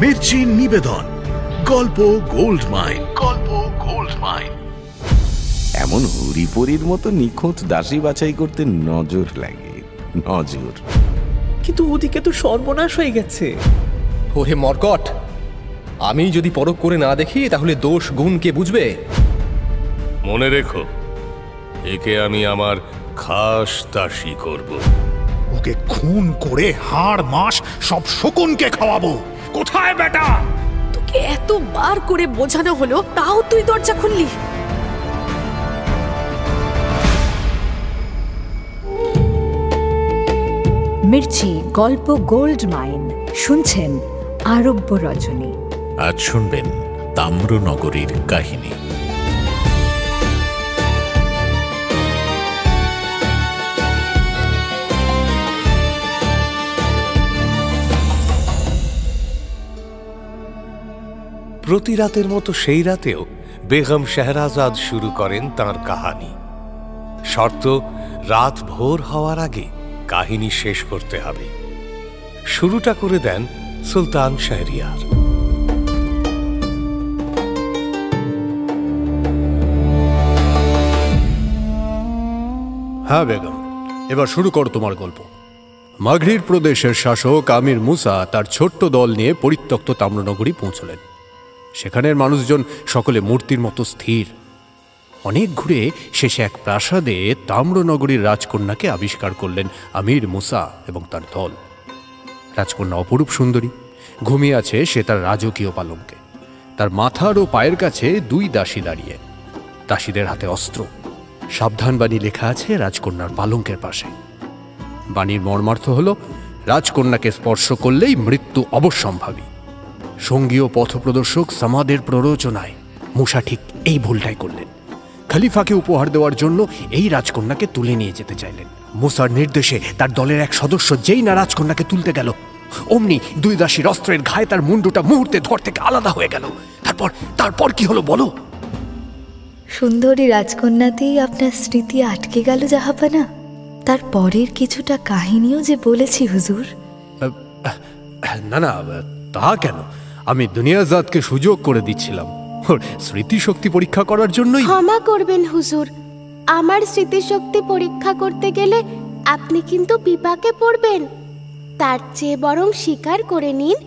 মির্চি নিবেদন গল্প gold mine. গল্প গোল্ড মাইন। এমন হরিপরির মতো নিখুঁত দাসী বাছাই করতে নজর লাগে, নজর। কিন্তু ওদিকে তো সর্বনাশ হয়ে গেছে। ওরে মর্কট, আমি যদি পরখ করে না দেখি তাহলে দোষ গুণ কে বুঝবে? মনে রেখো, একে আমি আমার খাস দাসী করব। ওকে খুন করে হাড় মাস সব শকুনকে খাওয়াবো। কোথায় বেটা? তোকে এতবার করে বোঝানো হলো, তাও তুই দরজা খুললি। মির্চি গল্প গোল্ড মাইন শুনছেন আরব্য রজনী। আজ শুনবেন তাম্রনগরীর কাহিনী। প্রতি রাতের মতো সেই রাতেও বেগম শেহরাজাদ শুরু করেন তাঁর কাহিনী। শর্ত, রাত ভোর হওয়ার আগে কাহিনী শেষ করতে হবে। শুরুটা করে দেন সুলতান শাহরিয়ার। হ্যাঁ বেগম, এবার শুরু করো তোমার গল্প। মাগরির প্রদেশের শাসক আমির মুসা তার ছোট্ট দল নিয়ে পরিত্যক্ত তাম্রনগরী পৌঁছলেন। সেখানের মানুষজন সকলে মূর্তির মতো স্থির। অনেক ঘুরে শেষে এক প্রাসাদে তাম্রনগরীর রাজকন্যাকে আবিষ্কার করলেন আমির মুসা এবং তার দল। রাজকন্যা অপরূপ সুন্দরী, ঘুমিয়ে আছে সে তার রাজকীয় পালঙ্কে। তার মাথার ও পায়ের কাছে দুই দাসী দাঁড়িয়ে, দাসীদের হাতে অস্ত্র। সাবধান বাণী লেখা আছে রাজকন্যার পালঙ্কের পাশে। বাণীর মর্মার্থ হল, রাজকন্যাকে স্পর্শ করলেই মৃত্যু অবশ্যম্ভাবী। সঙ্গী ও পথপ্রদর্শক সামাদের প্ররোচনায় মুসা ঠিক এই ভুলটাই করলেন। খলিফাকে উপহার দেওয়ার জন্য এই রাজকন্যাকে তুলে নিয়ে যেতে চাইলেন। মুসার নির্দেশে তার দলের এক সদস্য যেই না রাজকন্যাকে তুলতে গেল, অমনি দুই দাসীর অস্ত্রের ঘায়ে তার মুন্ডুটা মুহূর্তে ধর থেকে আলাদা হয়ে গেল। তারপর কি হলো বলো? সুন্দরী রাজকন্যাতেই আপনার স্মৃতি আটকে গেল জাহাপানা। তার পরের কিছুটা কাহিনীও যে বলেছি হুজুর। না না, তা কেন? আমি দুনিয়াজাতকে সুযোগ করে দিচ্ছিলাম ওর স্মৃতিশক্তি পরীক্ষা করার জন্যই। ক্ষমা করবেন হুজুর, আমার স্মৃতিশক্তি পরীক্ষা করতে গেলে আপনি কিন্তু বিপাকে পড়বেন। তার চেয়ে বরং স্বীকার করে নিন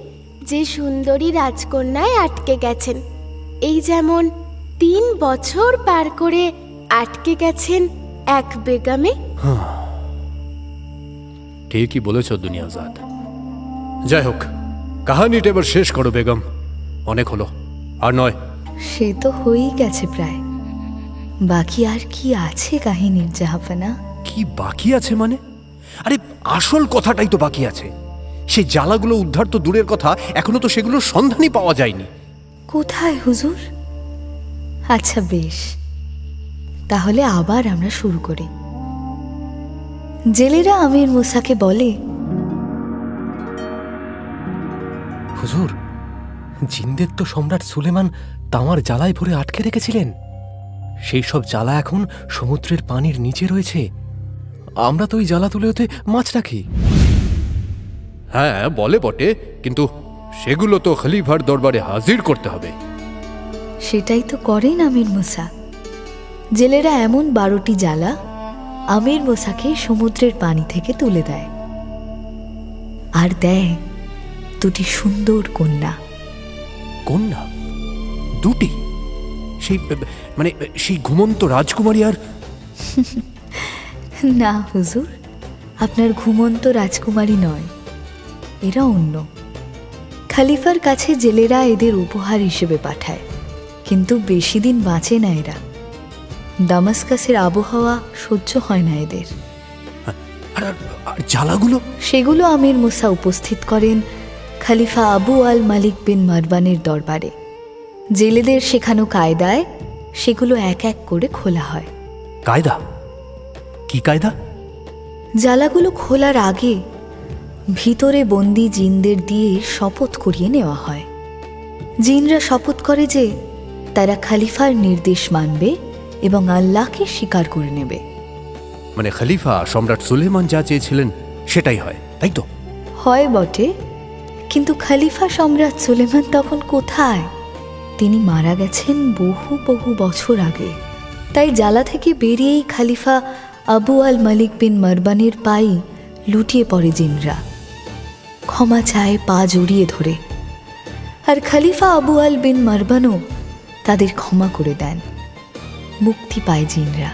যে সুন্দরী রাজকন্যায় আটকে গেছেন। এই যেমন 3 বছর পার করে আটকে গেছেন এক বেগমে। ঠিকই বলেছ দুনিয়াজাত। যাই হোক, কাহিনীটা এবার শেষ করো বেগম। অনেক হলো, আর নয়। সে তো হয়েই গেছে প্রায়। বাকি আর কি আছে কাহিনীর জাহাপানা? কি বাকি আছে মানে? আরে আসল কথাটাই তো বাকি আছে। সেই জ্বালাগুলো উদ্ধার তো দূরের কথা, এখনো তো সেগুলোর সন্ধানই পাওয়া যায়নি। কোথায় হুজুর? আচ্ছা বেশ, তাহলে আবার আমরা শুরু করি। জেলেরা আমির মুসাকে বলে, হুজুর, জিনদের তো সম্রাট সুলেমান তামার জ্বালায় ভরে আটকে রেখেছিলেন। সেই সব জ্বালা এখন সমুদ্রের পানির নিচে রয়েছে। আমরা তো ওই জ্বালা তুলে ওতে মাছ রাখি। হ্যাঁ বলে বটে, কিন্তু সেগুলো তো খলিফার দরবারে হাজির করতে হবে। সেটাই তো করেন আমির মুসা। জেলেরা এমন 12টি জ্বালা আমির মুসাকে সমুদ্রের পানি থেকে তুলে দেয়, আর দেয় 2টি সুন্দর কন্যা। কন্যা? 2টি? সেই ঘুমন্ত রাজকুমারী আর? না হুজুর, আপনার ঘুমন্ত রাজকুমারী নয়, এরা অন্য। খলিফার কাছে জেলেরা এদের উপহার হিসেবে পাঠায়, কিন্তু বেশি দিন বাঁচে না এরা। দামাস্কাসের আবহাওয়া সহ্য হয় না এদের। জ্বালাগুলো? সেগুলো আমির মুসা উপস্থিত করেন খলিফা আবু আল মালিক বিন মারওয়ানের দরবারে। জেলেদের শেখানো কায়দায় সেগুলো এক এক করে খোলা হয়। কায়দা? কি কায়দা? জ্বালাগুলো খোলার আগে ভিতরে বন্দি জিনদের দিয়ে শপথ করিয়ে নেওয়া হয়। জিনরা শপথ করে যে তারা খলিফার নির্দেশ মানবে এবং আল্লাহকে স্বীকার করে নেবে। মানে খলিফা সম্রাট সুলেমান যা চেয়েছিলেন সেটাই হয়, তাই তো? হয় বটে, কিন্তু খলিফা সম্রাট সুলেমান তখন কোথায়? তিনি মারা গেছেন বহু বহু বছর আগে। তাই জ্বালা থেকে বেরিয়েই খলিফা আবু আল মালিক বিন মারবানের পাই লুটিয়ে পড়ে জিনরা, ক্ষমা চায় পা জড়িয়ে ধরে। আর খলিফা আবু আল বিন মারবানও তাদের ক্ষমা করে দেন। মুক্তি পায় জিনরা।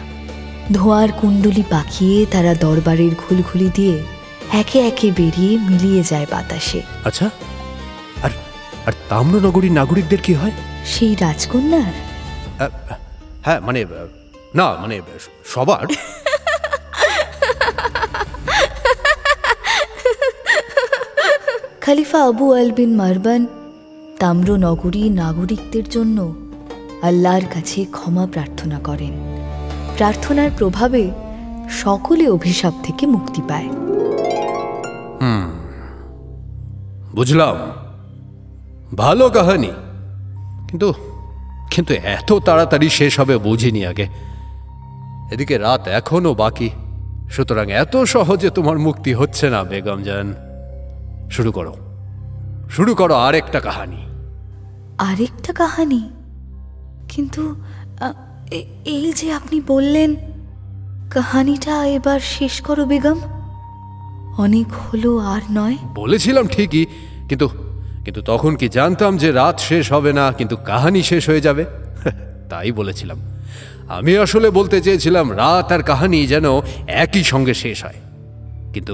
ধোঁয়ার কুণ্ডলি পাকিয়ে তারা দরবারের ঘুলঘুলি দিয়ে একে একে বেরিয়ে মিলিয়ে যায় বাতাসে। আচ্ছা, আর আর তাম্রনগরীর নাগরিকদের কি হয়? সেই রাজকন্যার? হ্যাঁ, মানে না, মানে সবার। খলিফা আবু আল বিন মারবান তাম্রনগরী নাগরিকদের জন্য আল্লাহর কাছে ক্ষমা প্রার্থনা করেন। প্রার্থনার প্রভাবে সকলে অভিশাপ থেকে মুক্তি পায়। বুঝলাম, ভালো কাহিনী, কিন্তু কিন্তু এত তাড়াতাড়ি শেষ হবে বুঝিনি আগে। এদিকে রাত এখনো বাকি, সুতরাং এত সহজে তোমার মুক্তি হচ্ছে না বেগম জান। শুরু করো আরেকটা কাহিনী। আরেকটা কাহিনী? কিন্তু এই যে আপনি বললেন কাহিনীটা এবার শেষ করো বেগম, অনেক হলো আর নয়। বলেছিলাম ঠিকই, কিন্তু কিন্তু তখন কি জানতাম যে রাত শেষ হবে না, কিন্তু কাহিনী শেষ হয়ে যাবে? তাই বলেছিলাম। আমি আসলে বলতে চেয়েছিলাম রাত আর কাহিনী যেন একই সঙ্গে শেষ হয়, কিন্তু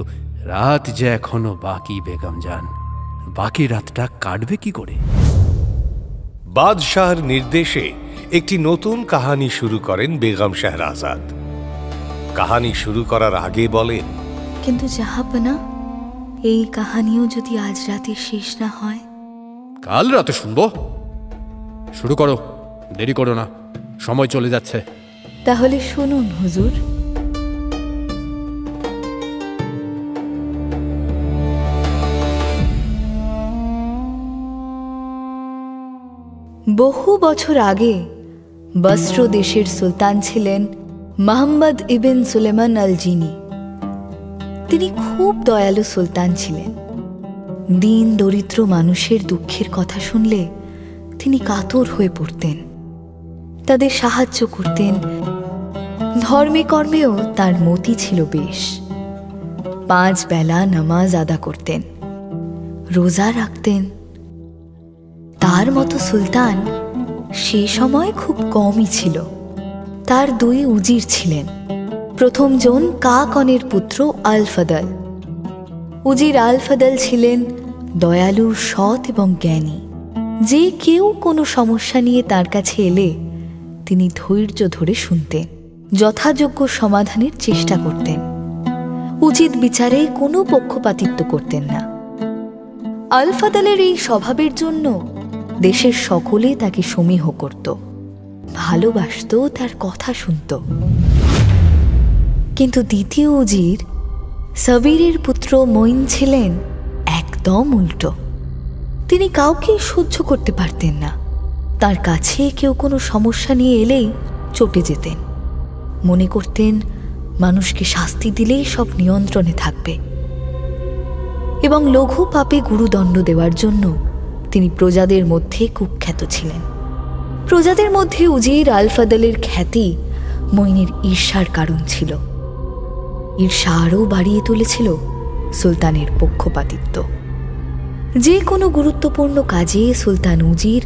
রাত যে এখনো বাকি বেগম জান, বাকি রাতটা কাটবে কি করে? বাদশাহর নির্দেশে একটি নতুন কাহিনী শুরু করেন বেগম শাহরাজাদ। কাহিনী শুরু করার আগে বলেন, কিন্তু জাহাপনা, এই কাহিনীও যদি আজ রাতে শেষ না হয়? কাল রাতে শুনবো। শুরু করো, দেরি করো না, সময় চলে যাচ্ছে। তাহলে শুনুন হুজুর। বহু বছর আগে বস্র দেশের সুলতান ছিলেন মোহাম্মদ ইবিন সুলেমান আল জিনি। তিনি খুব দয়ালু সুলতান ছিলেন। দীন দরিদ্র মানুষের দুঃখের কথা শুনলে তিনি কাতর হয়ে পড়তেন, তাদের সাহায্য করতেন। ধর্মে কর্মেও তার মতি ছিল বেশ। 5 বেলা নামাজ আদা করতেন, রোজা রাখতেন। তার মতো সুলতান সে সময় খুব কমই ছিল। তার 2 উজির ছিলেন। প্রথম জন কাকনের পুত্র আল ফদল। উজির আল ফদল ছিলেন দয়ালু, সৎ এবং জ্ঞানী। যে কেউ কোনো সমস্যা নিয়ে তার কাছে এলে তিনি ধৈর্য ধরে শুনতেন, যথাযোগ্য সমাধানের চেষ্টা করতেন। উচিত বিচারে কোনো পক্ষপাতিত্ব করতেন না। আল ফদলের এই স্বভাবের জন্য দেশের সকলে তাকে সমীহ করত, ভালোবাসত, তার কথা শুনত। কিন্তু দ্বিতীয় উজির সাবিরের পুত্র মঈন ছিলেন একদম উল্টো। তিনি কাউকে সহ্য করতে পারতেন না। তার কাছে কেউ কোনো সমস্যা নিয়ে এলেই চটে যেতেন। মনে করতেন মানুষকে শাস্তি দিলেই সব নিয়ন্ত্রণে থাকবে, এবং লঘু পাপে গুরুদণ্ড দেওয়ার জন্য তিনি প্রজাদের মধ্যে কুখ্যাত ছিলেন। প্রজাদের মধ্যে উজির আল ফদলের খ্যাতি মঈনের ঈর্ষার কারণ ছিল। ঈর্ষা আরও বাড়িয়ে তুলেছিল সুলতানের পক্ষপাতিত্ব। যে কোনো গুরুত্বপূর্ণ কাজে সুলতান উজির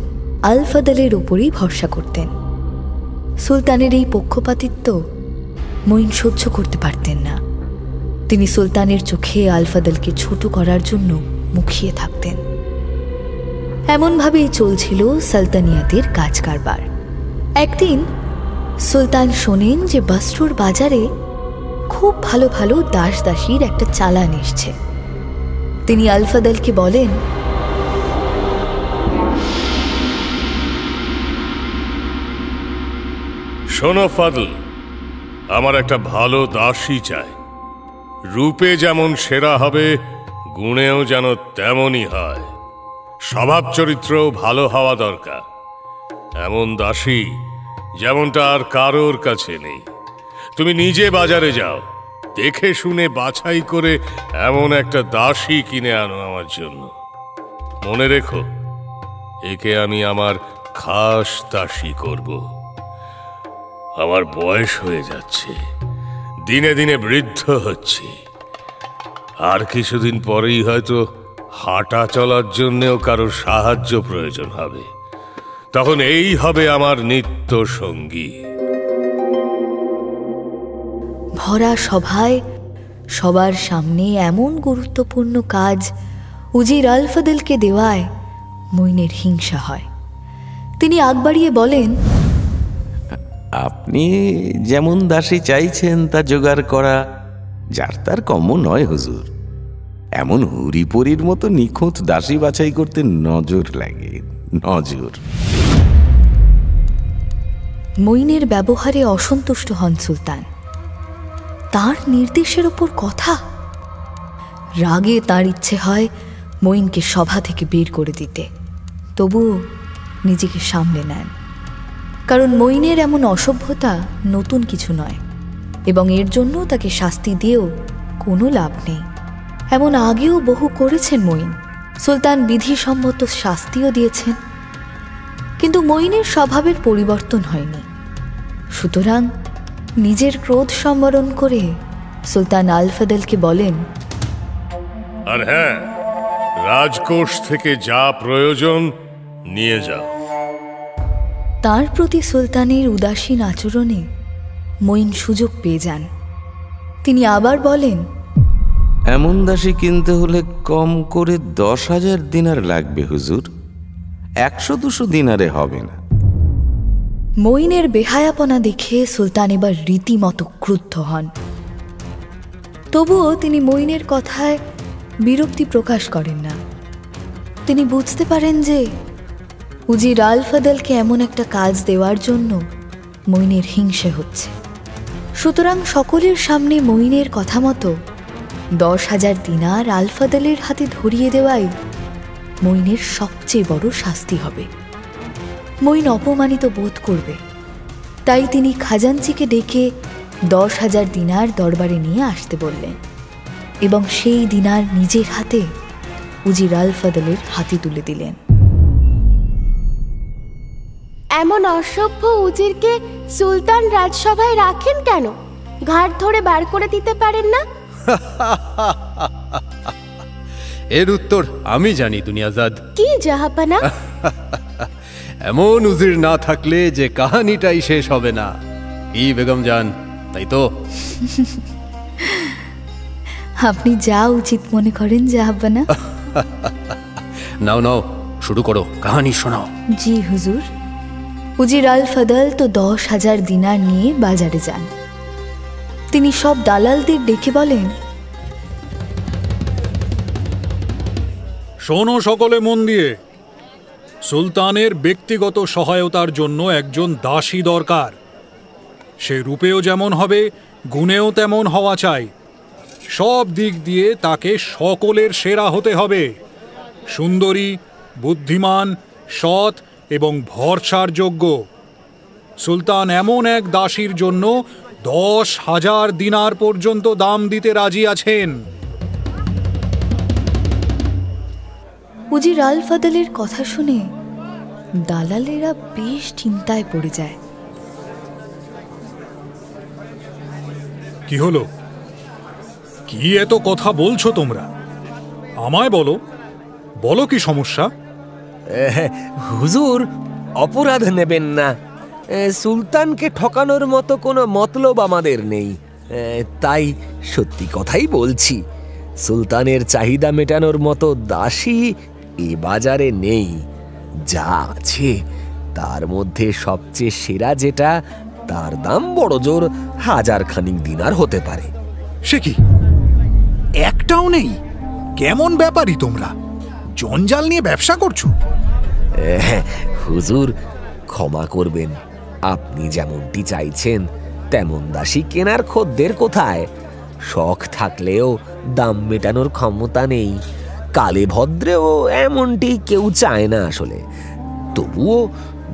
আল ফদলের উপরই ভরসা করতেন। সুলতানের এই পক্ষপাতিত্ব মঈন সহ্য করতে পারতেন না। তিনি সুলতানের চোখে আল ফদলকে ছোট করার জন্য মুখিয়ে থাকতেন। এমনভাবেই চলছিল সালতানিয়াতের কাজ কারবার। একদিন সুলতান শোনেন যে বস্ত্রর বাজারে খুব ভালো ভালো দাস দাসীর একটা চালান এসছে। তিনি আল ফদলকে বলেন, শোনো ফদল, আমার একটা ভালো দাসী চাই। রূপে যেমন সেরা হবে, গুণেও যেন তেমনই হয়। স্বভাব চরিত্রও ভালো হওয়া দরকার। এমন দাসী যেমনটা আর কারোর কাছে নেই। তুমি নিজে বাজারে যাও, দেখে শুনে বাছাই করে এমন একটা দাসী কিনে আনো আমার জন্য। মনে রেখো, একে আমি আমার খাস দাসী করব। আমার বয়স হয়ে যাচ্ছে, দিনে দিনে বৃদ্ধ হচ্ছি, আর কিছুদিন পরেই হয়তো হাঁটা চলার জন্যেও কারো সাহায্য প্রয়োজন হবে। তখন এই হবে আমার নিত্য সঙ্গী। ভরা সভায় সবার সামনে এমন গুরুত্বপূর্ণ কাজ উজির আল ফাদলকে দেওয়ায় মইনের হিংসা হয়। তিনি আগ বাড়িয়ে বলেন, আপনি যেমন দাসী চাইছেন তা জোগাড় করা যার তার কম নয় হুজুর। এমন হুরিপরির মতো নিখুঁত দাসী বাছাই করতে নজর লাগে, নজর। মইনের ব্যবহারে অসন্তুষ্ট হন সুলতান। তার নির্দেশের ওপর কথা। রাগে তার ইচ্ছে হয় মইনকে সভা থেকে বের করে দিতে, তবুও নিজেকে সামলে নেন। কারণ মইনের এমন অসভ্যতা নতুন কিছু নয়, এবং এর জন্য তাকে শাস্তি দিয়েও কোনো লাভ নেই। এমন আগেও বহু করেছেন মইন। সুলতান বিধিসম্মত শাস্তিও দিয়েছেন, কিন্তু মইনের স্বভাবের পরিবর্তন হয়নি। সুতরাং নিজের ক্রোধ সম্বরণ করে সুলতান আল ফাদলকে বলেন, আর হ্যাঁ, রাজকোষ থেকে যা প্রয়োজন নিয়ে যাও। তার প্রতি সুলতানের উদাসীন আচরণে মইন সুযোগ পেয়ে যান। তিনি আবার বলেন, এমন দাসী কিনতে হলে কম করে 10,000 দিনার লাগবে হুজুর, 100-200 দিনারে হবে না। মইনের বেহায়াপনা দেখে সুলতান এবার রীতিমতো ক্রুদ্ধ হন। তবুও তিনি মইনের কথায় বিরক্তি প্রকাশ করেন না। তিনি বুঝতে পারেন যে উজির আল ফাদলকে এমন একটা কাজ দেওয়ার জন্য মইনের হিংসে হচ্ছে। সুতরাং সকলের সামনে মইনের কথা মতো 10,000 দিনার আল ফাদলের হাতে ধরিয়ে দেওয়াই মইনের সবচেয়ে বড় শাস্তি হবে। মইন অপমানিত বোধ করবে, তাই তিনি খাজাঞ্চিকে ডেকে 10,000 দিনার দরবারে নিয়ে আসতে বললেন, এবং সেই দিনার নিজের হাতে উজির আল ফাদলের হাতে তুলে দিলেন। এমন অসভ্য উজিরকে সুলতান রাজসভায় রাখেন কেন? ঘাট ধরে বার করে দিতে পারেন না? এর উত্তর আমি জানি দুনিয়াজাদ। কি জাহাপানা? এমন উজির না থাকলে যে কাহানিটাই শেষ হবে না। কি বেগম জান, তাই তো? আপনি যা উচিত মনে করেন জাহাপানা। নাও নাও, শুরু করো, কাহানি শোনাও। জি হুজুর। উজির আল ফাদল তো 10,000 দিনার নিয়ে বাজারে যান। তিনি সব দালালদের ডেকে বলেন, শোনো সকলে মন দিয়ে, সুলতানের ব্যক্তিগত সহায়তার জন্য একজন দাসী দরকার। সে রূপেও যেমন হবে, গুণেও তেমন হওয়া চাই। সব দিক দিয়ে তাকে সকলের সেরা হতে হবে। সুন্দরী, বুদ্ধিমান, সৎ এবং ভরসার যোগ্য। সুলতান এমন এক দাসীর জন্য 10,000 দিনার পর্যন্ত দাম দিতে রাজি আছেন। উজির আল ফাদলের কথা শুনে দালালেরা বেশ চিন্তায় পড়ে যায়। কি হলো? কি এত কথা বলছো তোমরা? আমায় বলো, বলো কি সমস্যা? হুজুর, অপরাধ নেবেন না। সুলতানকে ঠকানোর মতো কোনো মতলব আমাদের নেই, তাই সত্যি কথাই বলছি। সুলতানের চাহিদা মেটানোর মতো দাসী এ বাজারে নেই। যা আছে তার মধ্যে সবচেয়ে সেরা যেটা, তার দাম বড় জোর 1000 খানিক দিনার হতে পারে। সে কি, একটাও নেই? কেমন ব্যাপারই তোমরা, জঞ্জাল নিয়ে ব্যবসা করছো? হুজুর, ক্ষমা করবেন, আপনি যেমনটি চাইছেন তেমন দাসী কেনার খদ্দের কোথায়? শখ থাকলেও দাম মেটানোর ক্ষমতা নেই। কালে ভদ্রেও এমনটি কেউ চায় না আসলে। তবুও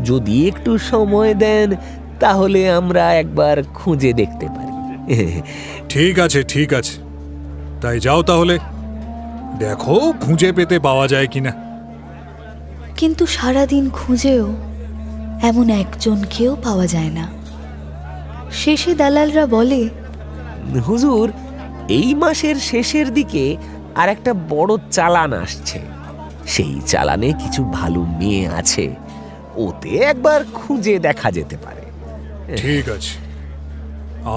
যদি একটু সময় দেন তাহলে আমরা একবার খুঁজে দেখতে পারি। ঠিক আছে, ঠিক আছে, তাই যাও তাহলে, দেখো খুঁজে পেতে পাওয়া যায় কিনা। কিন্তু সারাদিন খুঁজেও এমন একজনকেও পাওয়া যায় না। শেষে দালালরা বলে, হুজুর, এই মাসের শেষের দিকে আর একটা বড় চালান আসছে। সেই চালানে কিছু ভালো মেয়ে আছে, ওতে একবার খুঁজে দেখা যেতে পারে। ঠিক আছে,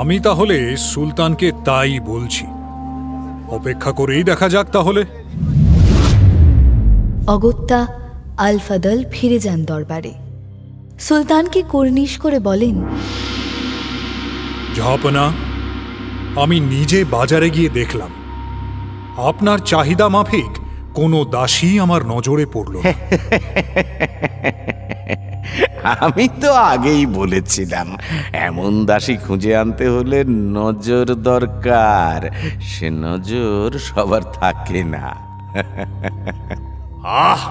আমি তাহলে সুলতানকে তাই বলছি। অপেক্ষা করেই দেখা যাক তাহলে। অগত্যা আল ফাদল ফিরে যান দরবারে। সুলতানকে কর্নিশ করে বলেন, জাহাপনা, আমি নিজে বাজারে গিয়ে দেখলাম, আপনার চাহিদা মাফিক কোনো দাসী আমার নজরে পড়ল না। আমি তো আগেই বলেছিলাম, এমন দাসী খুঁজে আনতে হলে নজর দরকার। সে নজর সবার থাকে না। আহ,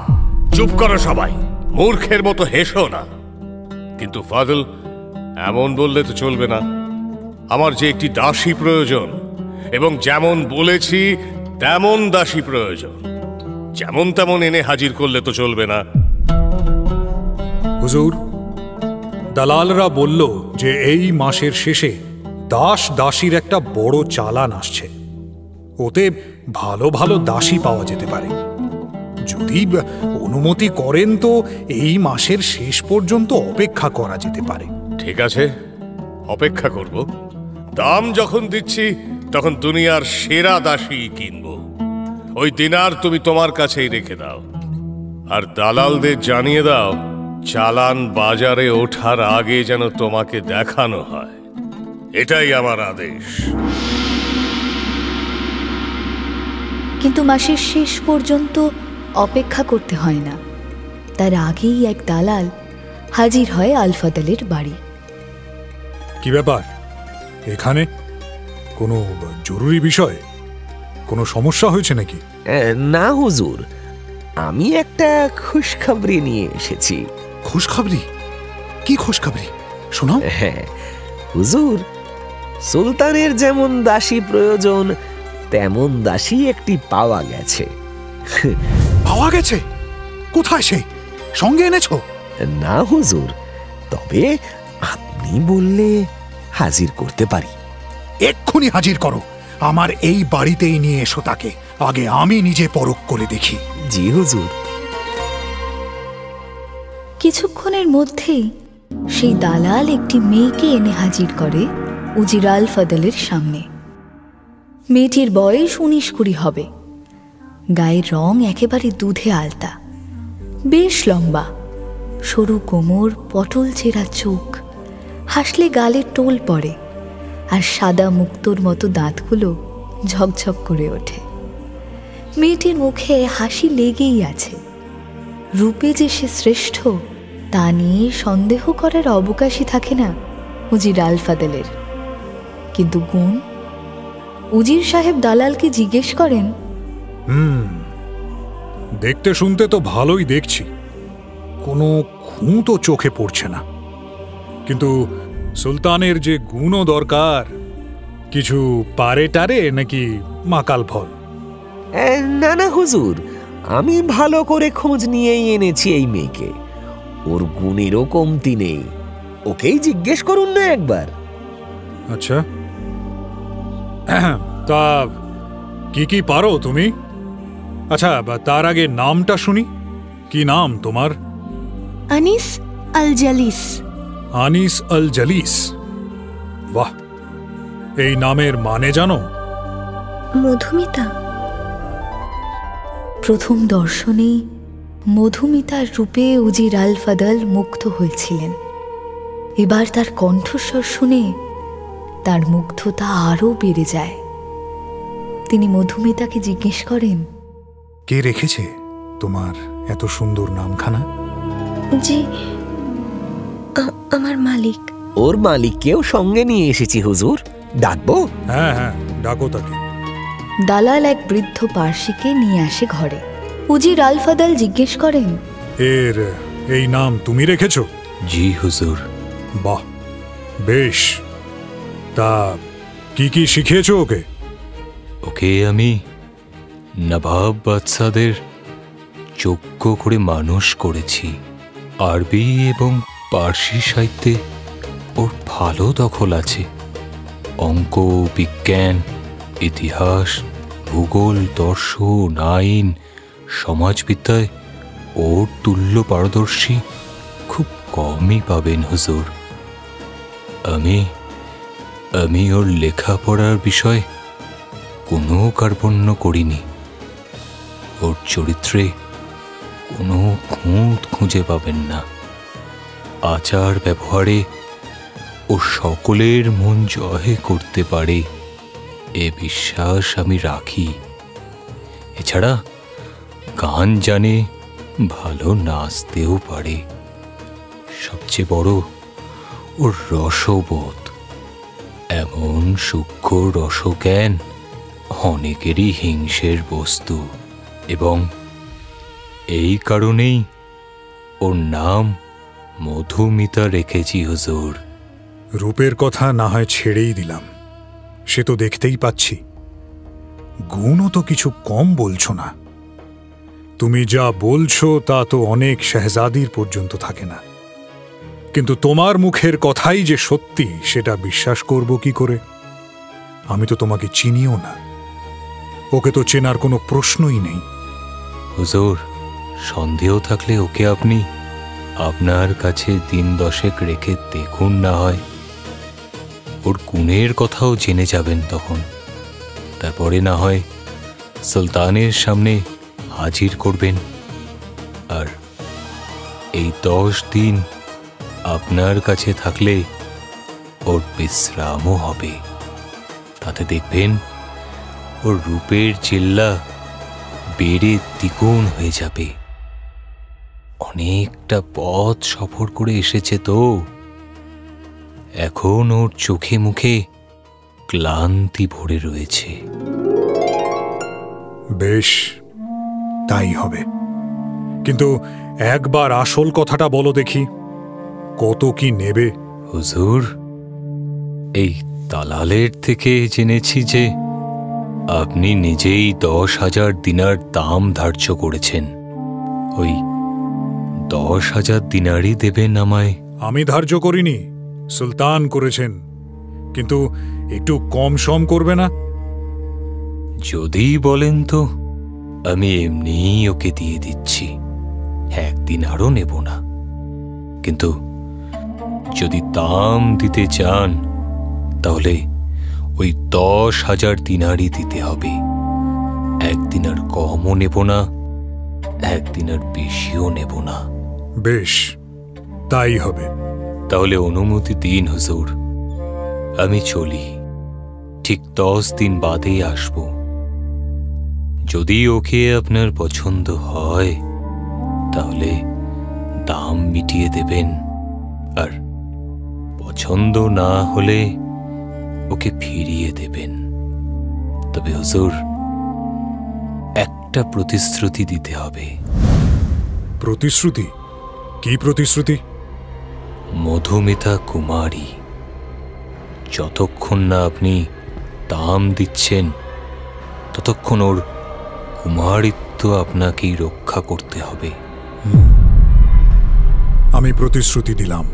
চুপ করো সবাই, মূর্খের মতো হেসো না। কিন্তু ফাদল, এমন বললে তো চলবে না। আমার যে একটি দাসী প্রয়োজন, এবং যেমন বলেছি তেমন দাসী প্রয়োজন। যেমন তেমন এনে হাজির করলে তো চলবে না। হুজুর, দালালরা বলল যে এই মাসের শেষে দাসীর একটা বড় চালান আসছে। ওতে ভালো ভালো দাসী পাওয়া যেতে পারে। যদি অনুমতি করেন তো এই মাসের শেষ পর্যন্ত অপেক্ষা করা যেতে পারে। ঠিক আছে, অপেক্ষা করব। দাম যখন দিচ্ছি তখন দুনিয়ার সেরা দাসী কিনব। ওই দিনার তুমি তোমার কাছেই রেখে দাও, আর দালালদের জানিয়ে দাও চালান বাজারে ওঠার আগে যেন তোমাকে দেখানো হয়। এটাই আমার আদেশ। কিন্তু মাসের শেষ পর্যন্ত অপেক্ষা করতে হয় না। তার আগেই এক দালাল হাজির হয় আল ফাদলের বাড়ি। কি ব্যাপার এখানে? কোনো জরুরি বিষয়? কোনো সমস্যা হয়েছে নাকি? না হুজুর, আমি একটা খুশখবরি নিয়ে এসেছি। খুশখবরি? কি খুশখবরি? শোনাও। হ্যাঁ হুজুর, সুলতানের যেমন দাসী প্রয়োজন তেমন দাসী একটি পাওয়া গেছে। পাওয়া গেছে? কোথায় সে? সঙ্গে এনেছো? না হুজুর, তবে আপনি বললে হাজির করতে পারি। এক্ষুনি হাজির করো। আমার এই বাড়িতেই নিয়ে এসো তাকে, আগে আমি নিজে পরখ করে দেখি। জি হুজুর। কিছুক্ষণের মধ্যেই সেই দালাল একটি মেয়েকে এনে হাজির করে উজির আল ফাদলের সামনে। মেয়েটির বয়স 19-20 হবে। গায়ের রং একেবারে দুধে আলতা, বেশ লম্বা, সরু কোমর, পটল চেরা চোখ, হাসলে গালে টোল পড়ে, আর সাদা মুক্তোর মতো দাঁতগুলো ঝকঝক করে ওঠে। মেয়েটির মুখে হাসি লেগেই আছে। রূপে যে সে শ্রেষ্ঠ তা নিয়ে সন্দেহ করার অবকাশই থাকে না উজির আল ফাদলের। কিন্তু গুণ? উজির সাহেব দালালকে জিজ্ঞেস করেন, দেখতে শুনতে তো ভালোই দেখছি, কোনো খুঁ তো চোখে পড়ছে না। কিন্তু সুলতানের যে গুণও দরকার, কিছু পারে টারে নাকি মাকাল ফল? না না হুজুর, আমি ভালো করে খোঁজ নিয়েই এনেছি এই মেয়েকে। ওর গুণেরও কমতি নেই, ওকেই জিজ্ঞেস করুন না একবার। আচ্ছা, তা কি কি পারো তুমি? আচ্ছা, তার আগে নামটা শুনি। কি নাম তোমার? আনিস আল জালিস। আনিস আল জালিস? বাহ, এই নামের মানে জানো? মধুমিতা। প্রথম দর্শনেই মধুমিতার রূপে উজির আল ফাদল মুগ্ধ হয়েছিলেন। এবার তার কণ্ঠস্বর শুনে তার মুগ্ধতা আরও বেড়ে যায়। তিনি মধুমিতাকে জিজ্ঞেস করেন, কে রেখেছে তোমার এত সুন্দর নামখানা? জি, আমার মালিক। ওর মালিককেও সঙ্গে নিয়ে এসেছি হুজুর, ডাকবো? হ্যাঁ হ্যাঁ, ডাকো তাকে। দালাল এক বৃদ্ধ পার্সিকে নিয়ে আসে ঘরে। উজির আল ফাদল জিজ্ঞেস করেন, এর এই নাম তুমি রেখেছো? জি হুজুর। বাহ, বেশ। তা কি কি শিখিয়েছো ওকে? ওকে আমি নবাব বাদশাদের যোগ্য করে মানুষ করেছি। আরবি এবং পার্সি সাহিত্যে ওর ভালো দখল আছে। অঙ্ক, বিজ্ঞান, ইতিহাস, ভূগোল, দর্শন, আইন, সমাজবিদ্যায় ওর তুল্য পারদর্শী খুব কমই পাবেন হুজুর। আমি ওর লেখাপড়ার বিষয় কোনো কার্পণ্য করিনি। ওর চরিত্রে কোনো খুঁত খুঁজে পাবেন না। আচার ব্যবহারে ও সকলের মন জয় করতে পারে এ বিশ্বাস আমি রাখি। এছাড়া গান জানে, ভালো নাচতেও পারে। সবচেয়ে বড় ওর রসবোধ। এমন সূক্ষ্ম রসজ্ঞান অনেকেরই হিংসের বস্তু, এবং এই কারণেই ওর নাম মধুমিতা রেখেছি হুজুর। রূপের কথা না হয় ছেড়েই দিলাম, সে তো দেখতেই পাচ্ছি। গুণও তো কিছু কম বলছো না। তুমি যা বলছো তা তো অনেক শেহজাদির পর্যন্ত থাকে না। কিন্তু তোমার মুখের কথাই যে সত্যি সেটা বিশ্বাস করব কি করে? আমি তো তোমাকে চিনিও না, ওকে তো চেনার কোনো প্রশ্নই নেই। হুজুর, সন্দেহ থাকলে ওকে আপনি আপনার কাছে দিন 10 রেখে দেখুন না হয়। ওর গুণের কথাও জেনে যাবেন তখন। তারপরে না হয় সুলতানের সামনে হাজির করবেন। আর এই 10 দিন আপনার কাছে থাকলে ওর বিশ্রামও হবে। তাতে দেখবেন ওর রূপের চিল্লা বেড়ে দ্বিগুণ হয়ে যাবে। অনেকটা পথ সফর করে এসেছে তো, এখন ওর চোখে মুখে ক্লান্তি ভরে রয়েছে। বেশ, তাই হবে। কিন্তু একবার আসল কথাটা বলো দেখি, কত কি নেবে? হুজুর, এই দালালের থেকে জেনেছি যে আপনি নিজেই 10,000 দিনার দাম ধার্য করেছেন। ওই 10,000 দিনারই দেবেন আমায়। আমি ধার্য করিনি, সুলতান করেছেন। কিন্তু একটু কম সম করবে না? যদি বলেন তো আমি এমনিই ওকে দিয়ে দিচ্ছি, 1 দিনারও নেব না। কিন্তু যদি দাম দিতে চান তাহলে ওই 10,000 দিনারই দিতে হবে। 1 দিনার কমও নেব না, 1 দিনার বেশিও নেব না। বেশ, তাই হবে। তাহলে অনুমতি দিন হুজুর, আমি চলি। ঠিক 10 দিন বাদেই আসব। যদি ওকে আপনার পছন্দ হয় তাহলে দাম মিটিয়ে দেবেন, আর পছন্দ না হলে ওকে ফিরিয়ে দেবেন। তবে হুজুর, একটা প্রতিশ্রুতি দিতে হবে। প্রতিশ্রুতি? কি প্রতিশ্রুতি? মধুমিতা কুমারী, যতক্ষণ না আপনি দাম দিচ্ছেন ততক্ষণ ওর কুমারিত্ব আপনাকেই রক্ষা করতে হবে। আমি প্রতিশ্রুতি দিলাম।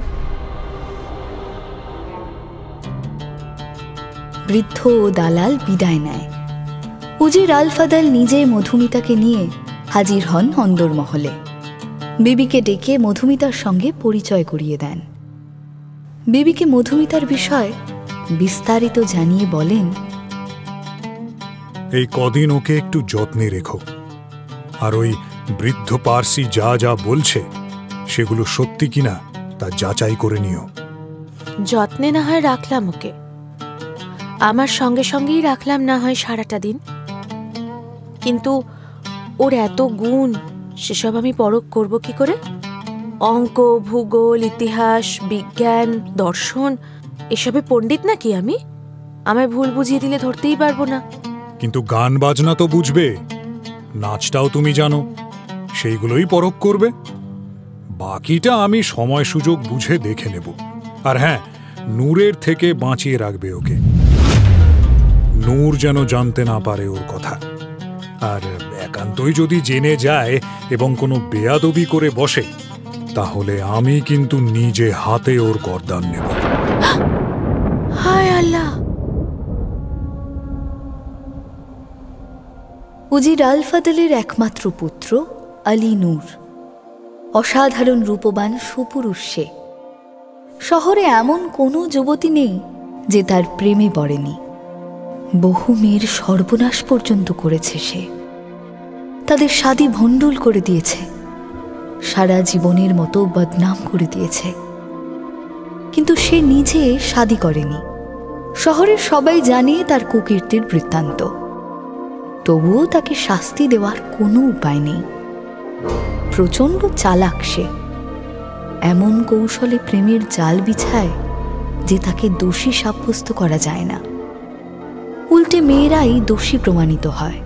বৃদ্ধ ও দালাল বিদায় নেয়। উজির আল ফাদাল নিজে মধুমিতাকে নিয়ে হাজির হন অন্দরমহলে। বিবিকে ডেকে মধুমিতার সঙ্গে পরিচয় করিয়ে দেন। বিবিকে মধুমিতার বিষয় বিস্তারিত জানিয়ে বলেন, এই কদিন ওকে একটু যত্নে রেখো, আর ওই বৃদ্ধ পার্সি যা যা বলছে সেগুলো সত্যি কিনা তা যাচাই করে নিও। যত্নে না হয় রাখলাম ওকে, আমার সঙ্গে সঙ্গেই রাখলাম না হয় সারাটা দিন। কিন্তু ওর এত গুণ, সেসব আমি পরখ করব কি করে? অঙ্ক, ভূগোল, ইতিহাস, বিজ্ঞান, দর্শন এসবে পণ্ডিত নাকি আমি? আমায় ভুল বুঝিয়ে দিলে ধরতেই পারবো না। কিন্তু গান বাজনা তো বুঝবে, নাচটাও তুমি জানো, সেইগুলোই পরখ করবে। বাকিটা আমি সময় সুযোগ বুঝে দেখে নেব। আর হ্যাঁ, নূরের থেকে বাঁচিয়ে রাখবে ওকে। নূর যেন জানতে না পারে ওর কথা। আর একা একান্তই যদি জেনে যায় এবং কোনো বেয়াদবি করে বসে, তাহলে আমি কিন্তু নিজে হাতে ওর গর্দান নেব। হায় আল্লাহ! উজির আল ফাদলের একমাত্র পুত্র আলী নূর, অসাধারণ রূপবান সুপুরুষ সে। শহরে এমন কোনো যুবতী নেই যে তার প্রেমে পড়েনি। বহু মেয়ের সর্বনাশ পর্যন্ত করেছে সে, তাদের শাদী ভণ্ডুল করে দিয়েছে, সারা জীবনের মতো বদনাম করে দিয়েছে। কিন্তু সে নিজে শাদী করেনি। শহরের সবাই জানে তার কুকীর্তির বৃত্তান্ত, তবুও তাকে শাস্তি দেওয়ার কোনো উপায় নেই। প্রচণ্ড চালাক সে, এমন কৌশলে প্রেমের জাল বিছায় যে তাকে দোষী সাব্যস্ত করা যায় না, উল্টে মেয়েরাই দোষী প্রমাণিত হয়।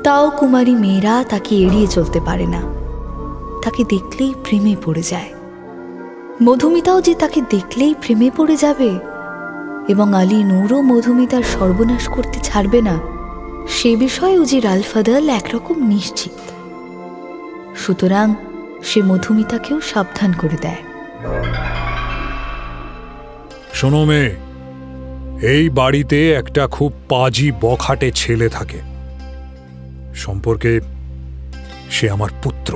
তাও কুমারী মেয়েরা তাকে এড়িয়ে চলতে পারে না, তাকে দেখলেই প্রেমে পড়ে যায়। মধুমিতাও যে তাকে দেখলেই প্রেমে পড়ে যাবে এবং আলী নূরও মধুমিতার সর্বনাশ করতে ছাড়বে না, সে বিষয়ে উজির আল ফাদল একরকম নিশ্চিত। সুতরাং সে মধুমিতাকেও সাবধান করে দেয়। শোনো মেয়ে, এই বাড়িতে একটা খুব পাজি বখাটে ছেলে থাকে। সম্পর্কে সে আমার পুত্র,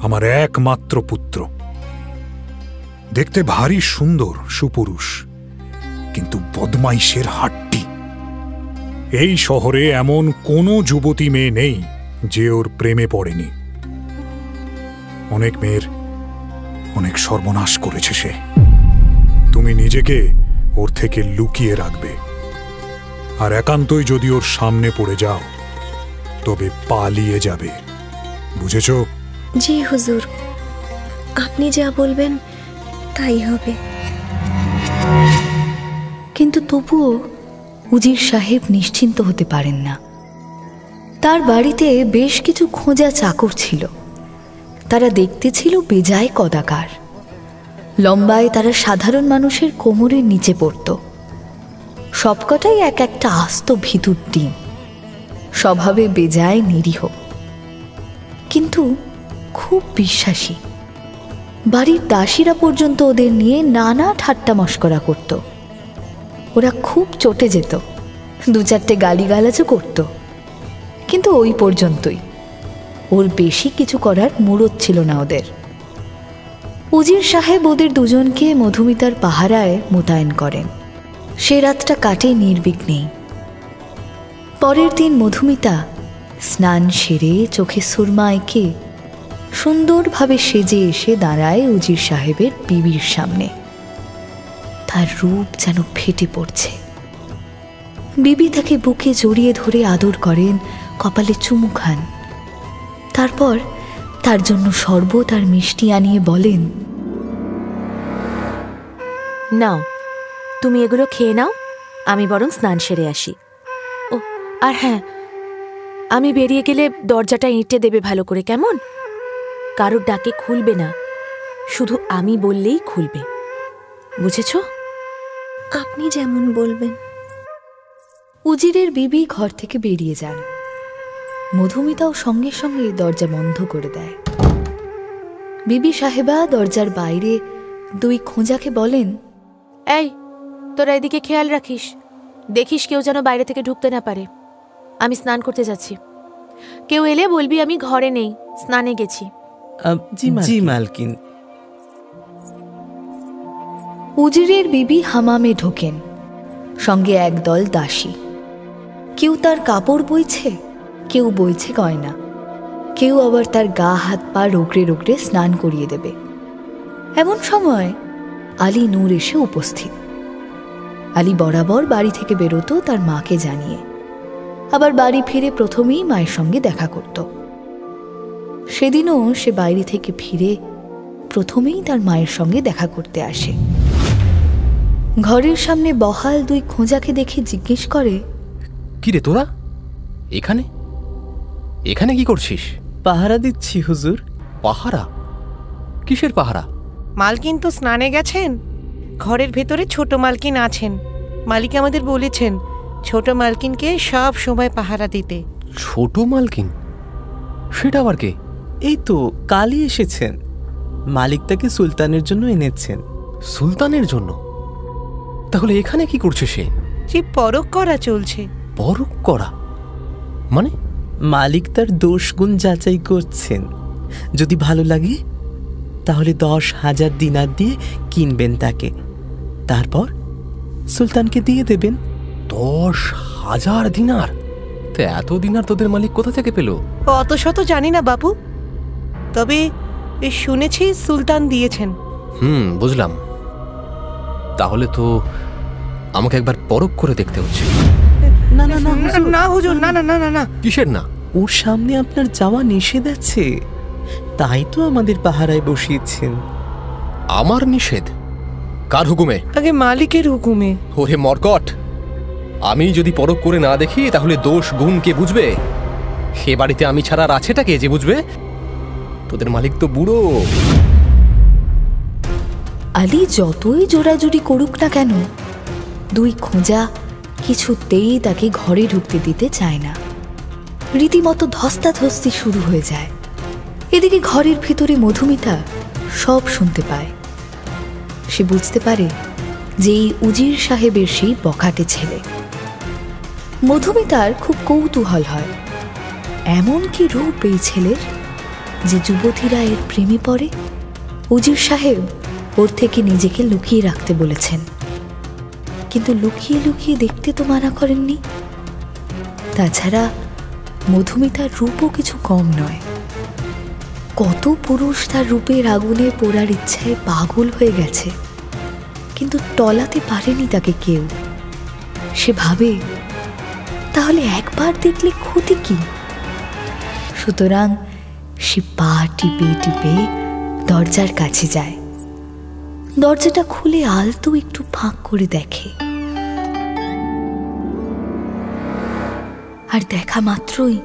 আমার একমাত্র পুত্র। দেখতে ভারী সুন্দর, সুপুরুষ, কিন্তু বদমাইশের হাড্ডি। এই শহরে এমন কোনো যুবতী মেয়ে নেই যে ওর প্রেমে পড়েনি। অনেক মেয়ের অনেক সর্বনাশ করেছে সে। তুমি নিজেকে ওর থেকে লুকিয়ে রাখবে, আর একান্তই যদি ওর সামনে পড়ে যাও তবে পালিয়ে যাবে, বুঝেছ? জি হুজুর, আপনি যা বলবেন তাই হবে। কিন্তু তবুও উজির সাহেব নিশ্চিন্ত হতে পারেন না। তার বাড়িতে বেশ কিছু খোঁজা চাকর ছিল। তারা দেখতে ছিল বেজায় কদাকার। লম্বায় তারা সাধারণ মানুষের কোমরের নিচে পড়ত। সবকটাই এক একটা আস্ত ভিতুর ডিম, স্বভাবে বেজায় নিরীহ, কিন্তু খুব বিশ্বাসী। বাড়ির দাসীরা পর্যন্ত ওদের নিয়ে নানা ঠাট্টা মশকরা করত। ওরা খুব চটে যেত, দু চারটে গালিগালাজও করত, কিন্তু ওই পর্যন্তই। ওর বেশি কিছু করার মুরত ছিল না ওদের। উজির সাহেব ওদের দুজনকে মধুমিতার পাহারায় মোতায়েন করেন। সে রাতটা কাটে নির্বিঘ্নেই। পরের দিন মধুমিতা স্নান সেরে চোখে সুরমা এঁকে সুন্দরভাবে সেজে এসে দাঁড়ায় উজির সাহেবের বিবির সামনে। তার রূপ যেন ফেটে পড়ছে। বিবি তাকে বুকে জড়িয়ে ধরে আদর করেন, কপালে চুমু খান। তারপর তার জন্য শরবত আর মিষ্টি আনিয়ে বলেন, নাও, তুমি এগুলো খেয়ে নাও, আমি বরং স্নান সেরে আসি। ও আর হ্যাঁ, আমি বেরিয়ে গেলে দরজাটা এঁটে দেবে ভালো করে, কেমন? কারোর ডাকে খুলবে না, শুধু আমি বললেই খুলবে, বুঝেছ? আপনি যেমন বলবেন। উজিরের বিবি ঘর থেকে বেরিয়ে যান। মধুমিতাও সঙ্গে সঙ্গে দরজা বন্ধ করে দেয়। বিবি সাহেবা দরজার বাইরে দুই খোঁজাকে বলেন, এই, তোরা এদিকে খেয়াল রাখিস, দেখিস কেউ যেন বাইরে থেকে ঢুকতে না পারে। আমি স্নান করতে যাচ্ছি, কেউ এলে বলবি আমি ঘরে নেই, স্নানে গেছি। জি মালকিন। উজিরের বিবি হামামে ঢোকেন, সঙ্গে একদল দাসী। কেউ তার কাপড় বইছে, কেউ বইছে গয়না, কেউ আবার তার গা হাত পা রোগড়ে রোগড়ে স্নান করিয়ে দেবে। এমন সময় আলী নূর এসে উপস্থিত। আলী বরাবর বাড়ি থেকে বেরোতো তার মাকে জানিয়ে, আবার বাড়ি ফিরে প্রথমেই মায়ের সঙ্গে দেখা করত। সেদিনও সে বাইরে থেকে ফিরে প্রথমেই তার মায়ের সঙ্গে দেখা করতে আসে। ঘরের সামনে বহাল দুই খোঁজাকে দেখে জিজ্ঞেস করে, কি রে তোরা এখানে এখানে কি করছিস? পাহারা দিচ্ছি হুজুর। পাহারা? কিসের পাহারা? মালকিন তো স্নানে গেছেন, ঘরের ভেতরে ছোট মালকিন আছেন। মালিক আমাদের বলেছেন ছোট মালকিনকে সব সময় পাহারা দিতে। ছোট মালকিন? সেটা আবার কে? এই তো কালই এসেছেন। মালিক তাকে সুলতানের জন্য এনেছেন। সুলতানের জন্য? তাহলে এখানে কি করছে সে? যে পরখ করা চলছে। পরখ করা মানে? মালিক তার দোষ গুণ যাচাই করছেন। যদি ভালো লাগে তাহলে 10,000 দিনার দিয়ে কিনবেন তাকে, তারপর সুলতানকে দিয়ে দেবেন। 10,000 দিনার? তো এত দিনার তোদের মালিক কোথা থেকে পেল? অত শত জানি না বাবু, তবে শুনেছি সুলতান দিয়েছেন। বুঝলাম। তাহলে তো আমাকে একবার পরখ করে দেখতে হচ্ছে। না না না না হুজুর, না না না না না। কিসের না? ওর সামনে আপনার যাওয়া নিষেধ আছে, তাই তো আমাদের পাহারায় বসিয়েছেন। আমার নিষেধ? কার হুকুমে? আগে মালিকের হুকুমে। ওরে মরকট, আমি যদি পরখ করে না দেখি তাহলে দোষ গুণ কে বুঝবে? সে বাড়িতে আমি ছাড়া আর আছেটা কে যে বুঝবে? তোদের মালিক তো বুড়ো। আলী যতই জোড়াজুড়ি করুক না কেন, দুই খোঁজা কিছুতেই তাকে ঘরে ঢুকতে দিতে চায় না। রীতিমতো ধস্তাধস্তি শুরু হয়ে যায়। এদিকে ঘরের ভিতরে মধুমিতা সব শুনতে পায়। সে বুঝতে পারে যে এই উজির সাহেবের সেই বখাটে ছেলে। মধুমিতার খুব কৌতূহল হয়, এমন কি রূপ এই ছেলের যে যুবতীরা এর প্রেমে পড়ে। উজির সাহেব ওর থেকে নিজেকে লুকিয়ে রাখতে বলেছেন, কিন্তু লুকিয়ে লুকিয়ে দেখতে তো মানা করেননি। তাছাড়া মধুমিতার রূপও কিছু কম নয়। কত পুরুষ তার রূপের আগুনে পোড়ার ইচ্ছায় পাগল হয়ে গেছে, কিন্তু টলাতে পারেনি তাকে কেউ। সে ভাবে তাহলে একবার দেখলে ক্ষতি কি? সুতরাং সে পা টিপে টিপে দরজার কাছে যায়। দরজাটা খুলে আলতো একটু ফাঁক করে দেখে, আর দেখা মাত্রই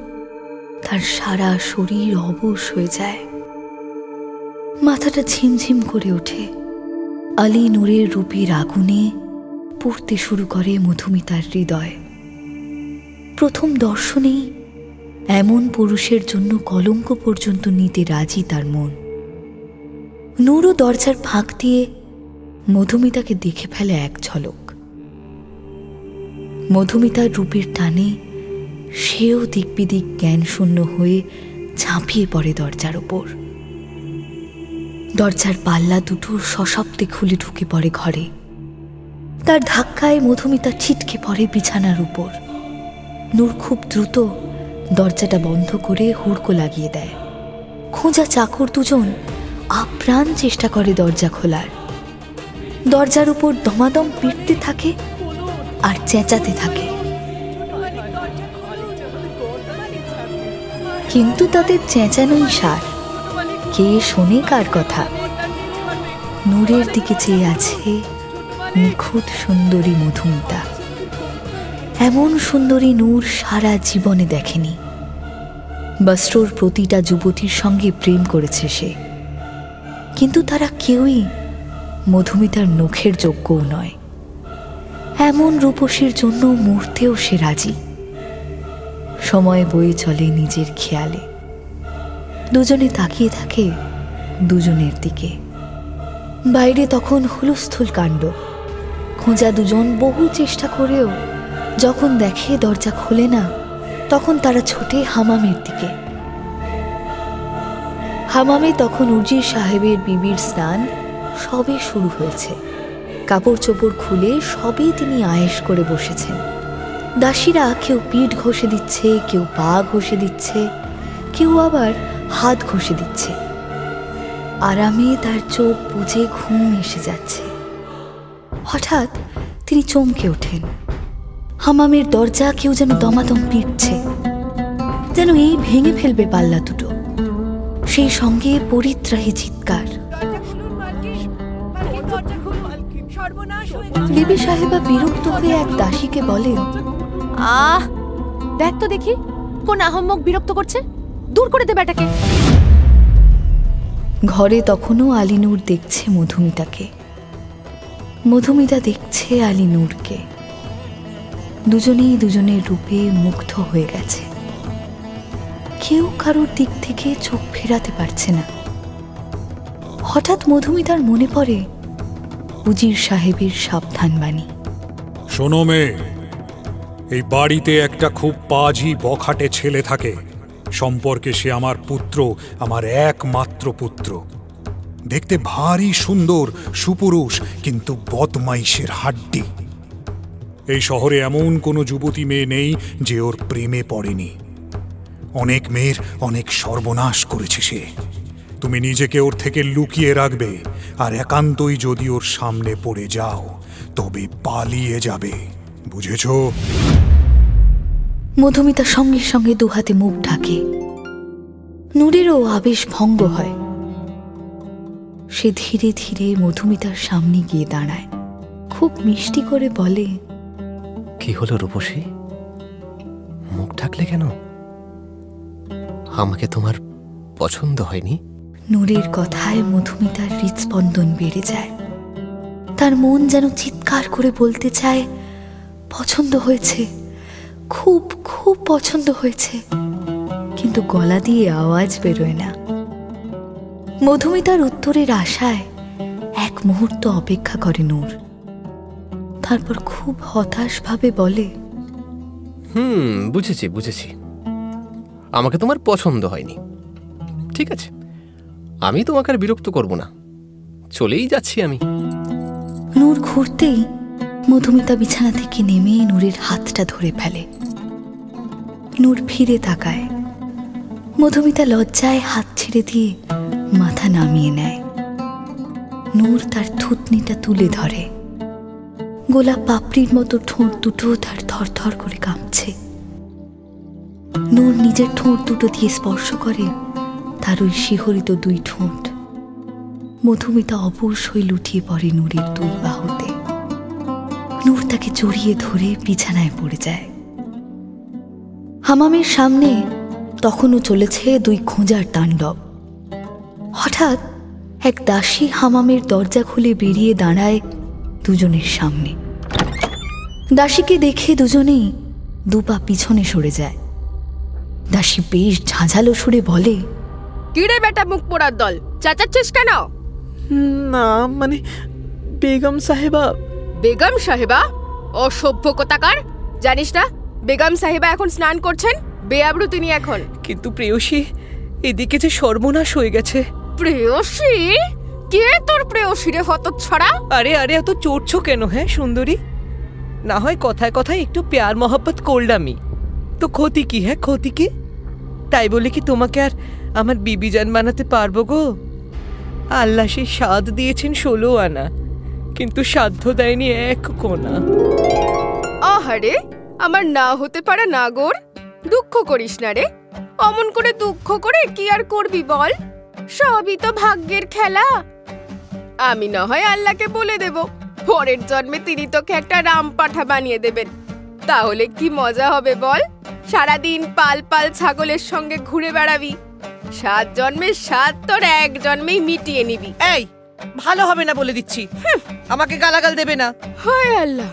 তার সারা শরীর অবশ হয়ে যায়। মাথাটা ঝিমঝিম করে ওঠে। আলী নূরের রূপের আগুনে পুড়তে শুরু করে মধুমিতার হৃদয়। প্রথম দর্শনেই এমন পুরুষের জন্য কলঙ্ক পর্যন্ত নিতে রাজি তার মন। নূরও দরজার ফাঁক দিয়ে মধুমিতাকে দেখে ফেলে এক ঝলক। মধুমিতার রূপের টানে সেও দিক বিদিক জ্ঞান শূন্য হয়ে ঝাঁপিয়ে পড়ে দরজার ওপর। দরজার পাল্লা দুটো সশব্দে খুলে ঢুকে পড়ে ঘরে। তার ধাক্কায় মধুমিতা ছিটকে পড়ে বিছানার উপর। নূর খুব দ্রুত দরজাটা বন্ধ করে হুড়কো লাগিয়ে দেয়। খোঁজা চাকর দুজন আপ্রাণ চেষ্টা করে দরজা খোলার। দরজার উপর দমাদম পিটতে থাকে আর চেঁচাতে থাকে, কিন্তু তাদের চেঁচানোই সার। কে শোনে কার কথা? নূরের দিকে চেয়ে আছে নিখুঁত সুন্দরী মধুমিতা। এমন সুন্দরী নূর সারা জীবনে দেখেনি। বস্ত্রর প্রতিটা যুবতীর সঙ্গে প্রেম করেছে সে, কিন্তু তারা কেউই মধুমিতার নখের যোগ্যও নয়। এমন রূপসীর জন্য মরতেও সে রাজি। সময় বয়ে চলে নিজের খেয়ালে। দুজনে তাকিয়ে থাকে দুজনের দিকে। বাইরে তখন হুলস্থুল কাণ্ড। খোঁজা দুজন বহু চেষ্টা করেও যখন দেখে দরজা খোলে না, তখন তারা ছোটে হামামের দিকে। হামামে তখন উজির সাহেবের বিবির স্নান সবে শুরু হয়েছে। কাপড় চোপড় খুলে সবে তিনি আয়েশ করে বসেছেন। দাসীরা কেউ পিঠ ঘষে দিচ্ছে, কেউ পা ঘষে দিচ্ছে, কেউ আবার হাত ঘষে দিচ্ছে। আরামে তার চোখ বুজে ঘুম এসে যাচ্ছে। হঠাৎ তিনি চমকে ওঠেন। হামামের দরজা কেউ যেন দমাদম পিটছে, যেন এই ভেঙে ফেলবে পাল্লা দুটো। সেই সঙ্গে পরিত্রাহী চিৎকার। বিবি সাহেবা বিরক্ত হয়ে এক দাসীকে বলেন, আহ, দেখ তো দেখি কোন আহম্মক বিরক্ত করছে, দূর করে দে বেটাকে। ঘরে তখনও আলী নূর দেখছে মধুমিতাকে, মধুমিতা দেখছে আলী নূরকে। দুজনেই দুজনের রূপে মুগ্ধ হয়ে গেছে। কেউ কারোর দিক থেকে চোখ ফেরাতে পারছে না। হঠাৎ মধুমিতার মনে পড়ে উজির সাহেবের সাবধান বাণী। শোনো মেয়ে, এই বাড়িতে একটা খুব পাজি বখাটে ছেলে থাকে। সম্পর্কে সে আমার পুত্র, আমার একমাত্র পুত্র। দেখতে ভারী সুন্দর, সুপুরুষ, কিন্তু বদমাইশের হাড্ডি। এই শহরে এমন কোনো যুবতী মেয়ে নেই যে ওর প্রেমে পড়েনি। অনেক মেয়ের অনেক সর্বনাশ করেছে সে। তুমি নিজেকে ওর থেকে লুকিয়ে রাখবে, আর একান্তই যদি ওর সামনে পড়ে যাও তবে পালিয়ে যাবে, বুঝেছো? মধুমিতা সঙ্গে সঙ্গে দুহাতে মুখ ঢাকে। নূরেরও আবেশ ভঙ্গ হয়। সে ধীরে ধীরে মধুমিতার সামনে গিয়ে দাঁড়ায়, খুব মিষ্টি করে বলে, কি হলো রূপসী, মুখ ঢাকলে কেন? আমাকে তোমার পছন্দ হয়নি? নূরের কথায় মধুমিতার হৃদস্পন্দন বেড়ে যায়। তার মন যেন চিৎকার করে বলতে চায়, পছন্দ হয়েছে, খুব খুব পছন্দ হয়েছে, কিন্তু গলা দিয়ে আওয়াজ বেরোয় না। মধুমিতার উত্তরের আশায় এক মুহূর্ত অপেক্ষা করে নূর। তারপর খুব হতাশভাবে বলে, বুঝেছি বুঝেছি, আমাকে তোমার পছন্দ হয়নি। ঠিক আছে, আমি তোমাকে আর বিরক্ত করব না, চলেই যাচ্ছি আমি। নূর ঘুরতেই মধুমিতা বিছানা থেকে নেমে নূরের হাতটা ধরে ফেলে। নূর ফিরে তাকায়। মধুমিতা লজ্জায় হাত ছেড়ে দিয়ে মাথা নামিয়ে নেয়। নূর তার থুতনিটা তুলে ধরে। গোলাপ পাপড়ির মতো ঠোঁট দুটো তার থরথর করে কাঁপছে। নূর নিজের ঠোঁট দুটো দিয়ে স্পর্শ করে তার ওই শিহরিত দুই ঠোঁট। মধুমিতা অবশ্যই লুটিয়ে পড়ে নূরের দুই বাহুতে। নূর তাকে জড়িয়ে ধরে বিছানায় পড়ে যায়। হামামের সামনে তখনও চলেছে দুই খোঁজার তাণ্ডব। হঠাৎ এক দাসী হামামের দরজা খুলে বেরিয়ে দাঁড়ায় দুজনের সামনে। দাসীকে দেখে দুজনেই দুপা পিছনে সরে যায়। দাসী বেশ ঝাঁঝালো সুরে বলে, কিরে বেটা মুখ পোড়ার দল, চাচাচ্ছিস কেন? না মানে বেগম সাহেবা। বেগম সাহেবা? অসভ্য কোথাকার! জানিস না বেগম সাহেবা এখন স্নান করছেন? বেআবরু তিনি এখন। কিন্তু প্রেয়সী, এদিকে যে সর্বনাশ হয়ে গেছে। প্রেয়সী? কে তোর প্রেয়সী রে হতচ্ছাড়া? আরে আরে এত চড়ছো কেন? হ্যাঁ সুন্দরী, না হয় কথায় কথায় একটু প্যার মহব্বত করলামই, তো ক্ষতি কি? হ্যাঁ ক্ষতি কি? তাই বলে কি তোমাকে আর আমার বিবিজান বানাতে পারবো গো? আল্লাহ সে স্বাদ দিয়েছেন 16 আনা, কিন্তু সাধ্য দেয়নি 1 কোনা। আহারে আমার না হতে পারে নাগর, দুঃখ করিস না রে। অমন করে দুঃখ করে কি আর করবি বল? সবই তো ভাগ্যের খেলা। আমি না হয় আল্লাহকে বলে দেব, পরের জন্মে তিনি তোকে একটা রামপাঠা বানিয়ে দেবেন। তাহলে কি মজা হবে বল? সারাদিন পাল পাল ছাগলের সঙ্গে ঘুরে বেড়াবি। 7 জন্মের 7 তোর 1 জন্মেই মিটিয়ে নিবি। এই ভালো হবে না বলে দিচ্ছি, আমাকে গালাগাল দেবে না। হায় আল্লাহ,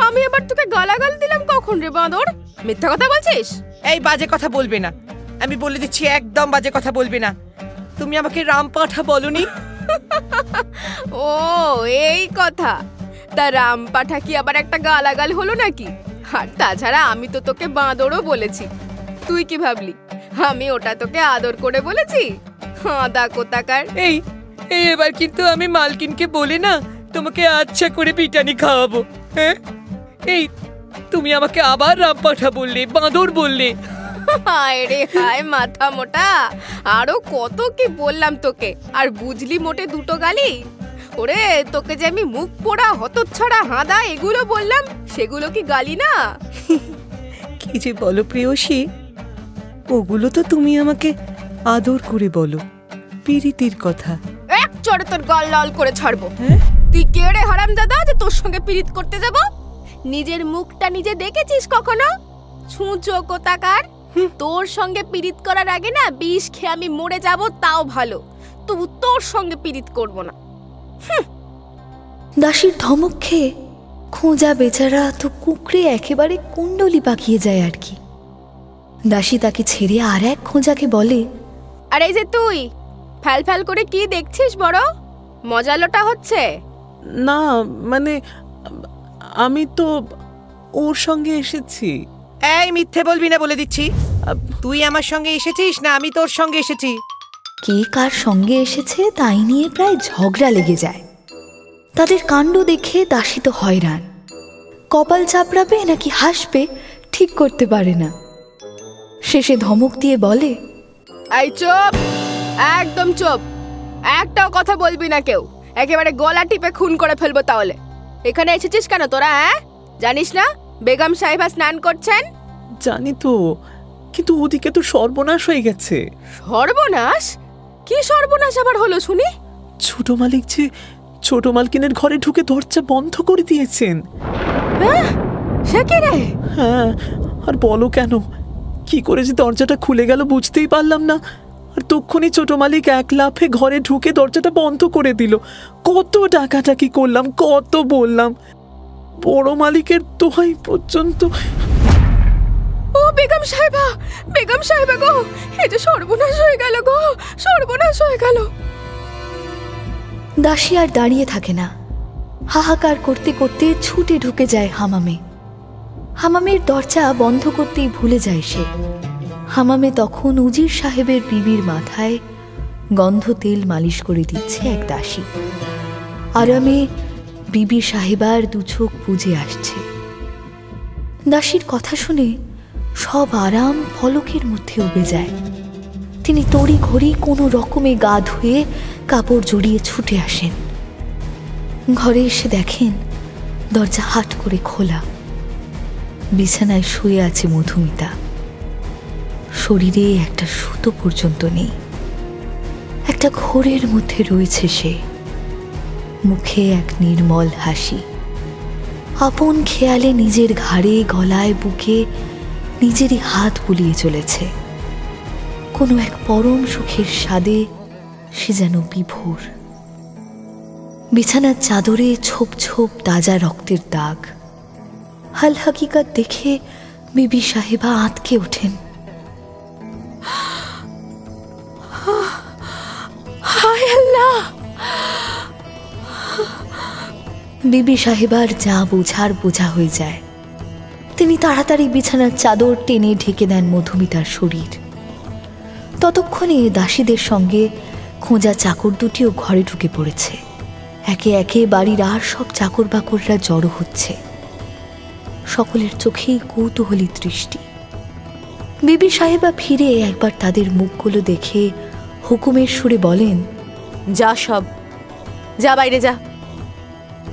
আমি আবার তোকে গালাগাল দিলাম কখন রে বাঁদর? মিথ্যা কথা বলছিস? এই বাজে কথা বলবে না, আমি বলে দিচ্ছি, একদম বাজে কথা বলবে না। তুমি আমাকে রামপাঠা বলনি? ও এই কথা। তা রামপাঠা কি আবার একটা গালাগাল হলো নাকি? আর তাছাড়া আমি তো তোকে বাঁদরও বলেছি। তুই কি ভাবলি আমি ওটা তোকে আদর করে বলেছি? হাঁদা কোথাকার! এই এবার কিন্তু আমি মালকিনকে বলে না তোমাকে আচ্ছা করে পিটানি খাওয়াবো। হ্যাঁ, এই তুমি আমাকে আবার রামপাঠা বললে, বাঁদর বললে। হায় রে হায় মাথা মোটা, আরো কত কি বললাম তোকে, আর বুঝলি মোটে 2টো গালি? ওরে তোকে যে আমি মুখ পোড়া, হতচ্ছাড়া, হাঁদা এগুলো বললাম, সেগুলো কি গালি না? কি যে বলো প্রেয়সী, ওগুলো তো তুমি আমাকে আদর করে বলো, পিরিতির কথা। এক চড়ে তোর গাল লাল করে ছাড়বো। তুই কে রে হারামজাদা যে তোর সঙ্গে পিরিত করতে যাব? নিজের মুখটা নিজে দেখেছিস কখনো? ছুঁচো কোথাকার! তোর সঙ্গে পিরিত করার আগে না বিষ খেয়ে আমি মরে যাব তাও ভালো, তবু তোর সঙ্গে পিরিত করব না। দাসীর ধমক খেয়ে খোঁজা বেচারা তো কুকড়ে একেবারে কুণ্ডলি পাকিয়ে যায় আর কি। দাসী তাকে ছেড়ে আর এক খোঁজাকে বলে, আর এই যে তুই ফ্যাল ফ্যাল করে কি দেখছিস বড়? মজালোটা হচ্ছে? না মানে আমি তো ওর সঙ্গে এসেছি। এই মিথ্যে বলবি না বলে দিচ্ছি। তুই আমার সঙ্গে এসেছিস না আমি তোর সঙ্গে এসেছি? কে কার সঙ্গে এসেছে তাই নিয়ে প্রায় ঝগড়া লেগে যায়। তাদের কাণ্ড দেখে দাসী তো হয়রান, কপাল চাপড়াবে নাকি হাসবে ঠিক করতে পারে না। শেষে ধমক দিয়ে বলে, এই চুপ, একদম চুপ, একটাও কথা বলবি না কেউ, একেবারে গলা টিপে খুন করে ফেলবো। তাহলে এখানে এসেছিস কেন তোরা? হ্যাঁ, জানিস না বেগম সাহেবা স্নান করছেন? জানি তো, কিন্তু ওদিকে তো সর্বনাশ হয়ে গেছে। সর্বনাশ? কি সর্বনাশ আবার হলো শুনি? ছোট মালিক যে ছোট মালকিনের ঘরে ঢুকে দরজা বন্ধ করে দিয়েছেন। সে কি রে? হ্যাঁ, আর বলো কেন, কি করে যে দরজাটা খুলে গেল বুঝতেই পারলাম না। আর তক্ষুনি ছোট মালিক এক লাফে ঘরে ঢুকে দরজাটা বন্ধ করে দিল। কত ডাকাডাকি করলাম, কত বললাম, বড় মালিকের দোহাই পর্যন্ত। ও বেগম সাহেবা, বেগম সাহেবা গো, এই যে সর্বনাশ হয়ে গেল গো, সর্বনাশ হয়ে গেল। দাসী আর দাঁড়িয়ে থাকে না, হাহাকার করতে করতে ছুটে ঢুকে যায় হামামে। হামামের দরজা বন্ধ করতেই ভুলে যায় সে। হামামে তখন উজির সাহেবের বিবির মাথায় গন্ধ তেল মালিশ করে দিচ্ছে এক দাসী। আরামে বিবি সাহেবার দু চোখ বুজে আসছে। দাসীর কথা শুনে সব আরাম পলকের মধ্যে উবে যায়। তিনি তড়ি ঘড়ি কোনো রকমে গা ধুয়ে কাপড় জড়িয়ে ছুটে আসেন। ঘরে এসে দেখেন দরজা হাট করে খোলা। বিছানায় শুয়ে আছে মধুমিতা। শরীরে একটা সুতো পর্যন্ত নেই। একটা ঘোরের মধ্যে রয়েছে সে, মুখে এক নির্মল হাসি। আপন খেয়ালে নিজের ঘাড়ে গলায় বুকে নিজেরই হাত বুলিয়ে চলেছে। কোনো এক পরম সুখের স্বাদে সে যেন বিভোর। বিছানার চাদরে ছোপ ছোপ তাজা রক্তের দাগ। হাল হাকিকাত দেখে বিবি সাহেবা আঁতকে ওঠেন। হায় আল্লাহ! বিবি সাহেবার যা বোঝার বোঝা হয়ে যায়। তিনি তাড়াতাড়ি বিছানার চাদর টেনে ঢেকে দেন মধুমিতার শরীর। ততক্ষণে দাসীদের সঙ্গে খোঁজা চাকর দুটিও ঘরে ঢুকে পড়েছে। একে একে বাড়ির আর সব চাকর বাকররা জড়ো হচ্ছে। সকলের চোখেই কৌতূহলী দৃষ্টি। বিবি সাহেবা ফিরে একবার তাদের মুখগুলো দেখে হুকুমের সুরে বলেন, যা সব, যা বাইরে যা,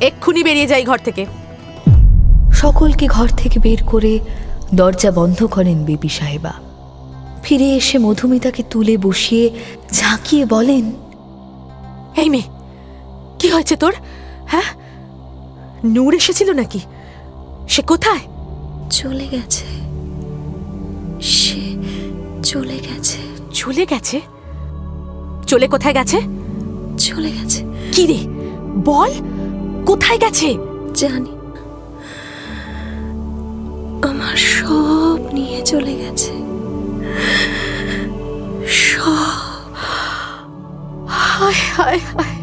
এক্ষুনি বেরিয়ে যাই ঘর থেকে। সকলকে ঘর থেকে বের করে দরজা বন্ধ করেন বিবি সাহেবা। ফিরে এসে মধুমিতাকে তুলে বসিয়ে ঝাঁকিয়ে বলেন, এই মেয়ে, কি হয়েছে তোর? হ্যাঁ, নূর এসেছিল নাকি? সে কোথায়? চলে গেছে, সে চলে গেছে। চলে গেছে? চলে কোথায় গেছে? চলে গেছে। কি রে বল, কোথায় গেছে? জানি, আমার সব নিয়ে চলে গেছে, সব। হায় হায় হায়!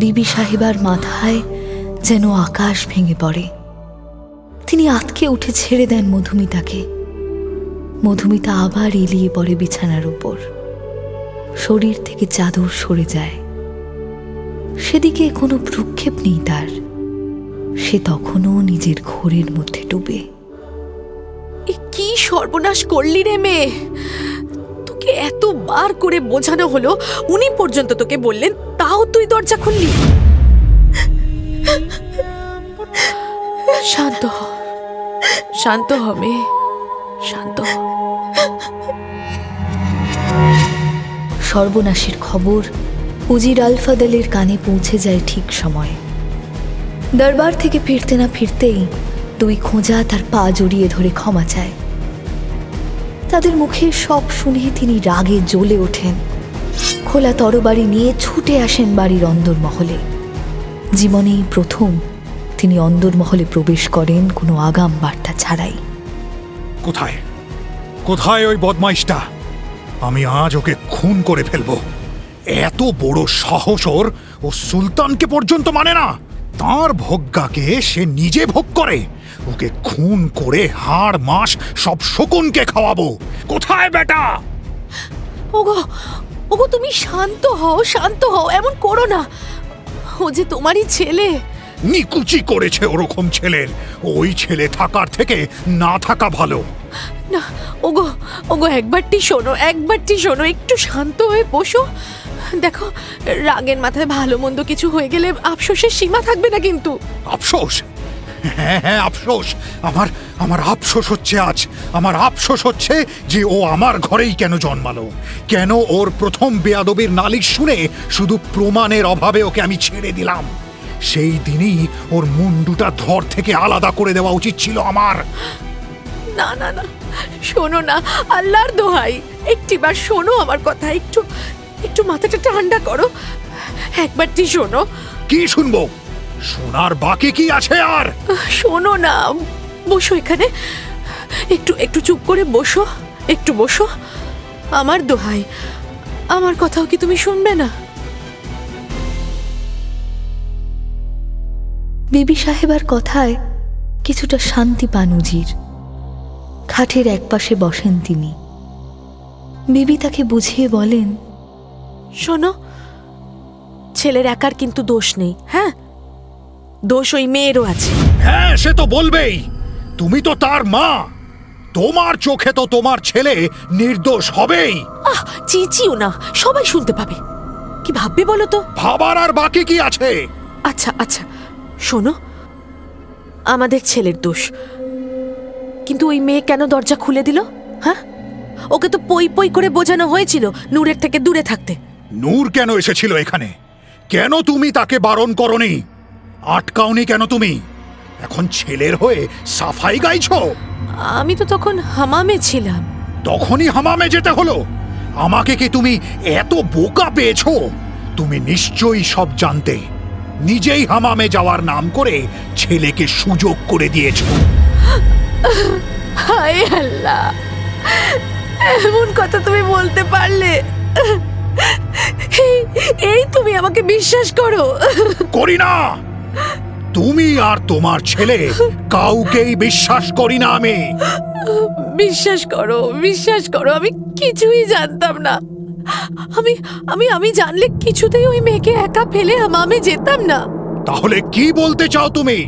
বিবি সাহেবার মাথায় যেন আকাশ ভেঙে পড়ে। তিনি আঁতকে উঠে ছেড়ে দেন মধুমিতাকে। মধুমিতা আবার এলিয়ে পড়ে বিছানার উপর। শরীর থেকে চাদর সরে যায়। সেদিকে কোনো ভ্রুক্ষেপ নেই তার। সে তখনও নিজের ঘোরের মধ্যে ডুবে। কি সর্বনাশ করলি রে মেয়ে! তোকে এতবার করে বোঝানো হলো, উনি পর্যন্ত তোকে বললেন, তাও তুই দরজা খুললি। শান্ত হ, শান্ত হ মেয়ে, শান্ত হ। সর্বনাশের খবর উজির আলফাদালের কানে পৌঁছে যায় ঠিক সময়ে। দরবার থেকে ফিরতে না ফিরতেই দুই খোঁজা তার পা জড়িয়ে ধরে ক্ষমা চায়। তাদের মুখে সব শুনে তিনি রাগে জ্বলে ওঠেন। খোলা তরবারি নিয়ে ছুটে আসেন বাড়ির অন্দরমহলে। জীবনেই প্রথম তিনি অন্দরমহলে প্রবেশ করেন কোনো আগাম বার্তা ছাড়াই। কোথায় কোথায় ওই বদমাইশটা? আমি আজ ওকে খুন করে ফেলবো। এত বড় সাহস ওর! ও সুলতানকে পর্যন্ত মানে না। তার ভোগ্যাকে সে নিজে ভোগ করে। ওকে খুন করে হাড় মাস সব শকুনকে খাওয়াবো। কোথায় বেটা? ওগো ওগো, তুমি শান্ত হও, শান্ত হও, এমন করো না। ও যে তোমারই ছেলে। নিকুচি করেছে ওরকম ছেলের। ওই ছেলে থাকার থেকে না থাকা ভালো। না ওগো ওগো, একবারটি শোনো, একবারটি শোনো, একটু শান্ত হয়ে বসো। দেখো, রাগের মাথায় ভালো মন্দ কিছু হয়ে গেলে আফসোসের সীমা থাকবে না কিন্তু। আফসোস? হ্যাঁ হ্যাঁ, আফসোস। আমার আফসোস হচ্ছে আজ। আমার আফসোস হচ্ছে যে ও আমার ঘরেই কেন জন্মালো। কেন ওর প্রথম বেয়াদবির নালিশ শুনে শুধু প্রমাণের অভাবে ওকে আমি ছেড়ে দিলাম। সেই দিনই ওর মুন্ডুটা ধর থেকে আলাদা করে দেওয়া উচিত ছিল আমার। না না না, শোনো না, আল্লাহর দোহাই, একটিবার শোনো আমার কথা। একটু একটু মাথাটা ঠান্ডা করো, একবারটি শোনো। কি শুনবো? শোনার বাকি কি আছে আর? শোনো না, বসো এখানে, একটু একটু চুপ করে বসো, একটু বসো। আমার দোহাই, আমার কথাও কি তুমি শুনবে না? বিবি সাহেবার কথায় কিছুটা শান্তি পান উজির। খাটের একপাশে বসেন তিনি। বিবি তাকে বুঝিয়ে বলেন, শোনো, ছেলের একার কিন্তু দোষ নেই। হ্যাঁ, দোষ ওই মেয়েরও আছে। হ্যাঁ, সে তো বলবেই। তুমি তো তার মা। তোমার চোখে তো তোমার ছেলে নির্দোষ হবেই। চেঁচিও না, সবাই শুনতে পাবে। কি ভাববে বলো তো? ভাবার আর বাকি কি আছে? আচ্ছা আচ্ছা, শোনো, আমাদের ছেলের দোষ, কিন্তু ওই মেয়ে কেন দরজা খুলে দিল? হ্যাঁ, ওকে তো পই পই করে বোঝানো হয়েছিল নূরের থেকে দূরে থাকতে। নূর কেন এসেছিল এখানে? কেন তুমি তাকে বারণ করনি? আটকাওনি কেন তুমি? এখন ছেলের হয়ে সাফাই গাইছো? আমি তো তখন হামামে ছিলাম। তখনই হামামে যেতে হলো? আমাকে কি তুমি এত বোকা পেয়েছো? তুমি নিশ্চয়ই সব জানতে। নিজেই হামামে যাওয়ার নাম করে ছেলেকে সুযোগ করে দিয়েছো। হায় আল্লাহ, এমন কথা তুমি বলতে পারলে? এই তুমি আমাকে বিশ্বাস করো? করি না। তুমি আর তোমার ছেলে কাউকেই বিশ্বাস করি না আমি। বিশ্বাস করো, বিশ্বাস করো, আমি কিছুই জানতাম না। আমি আমি আমি জানলে কিছুতেই ওই মেয়েকে একা ফেলে হামামে যেতাম না। তাহলে কি বলতে চাও তুমি?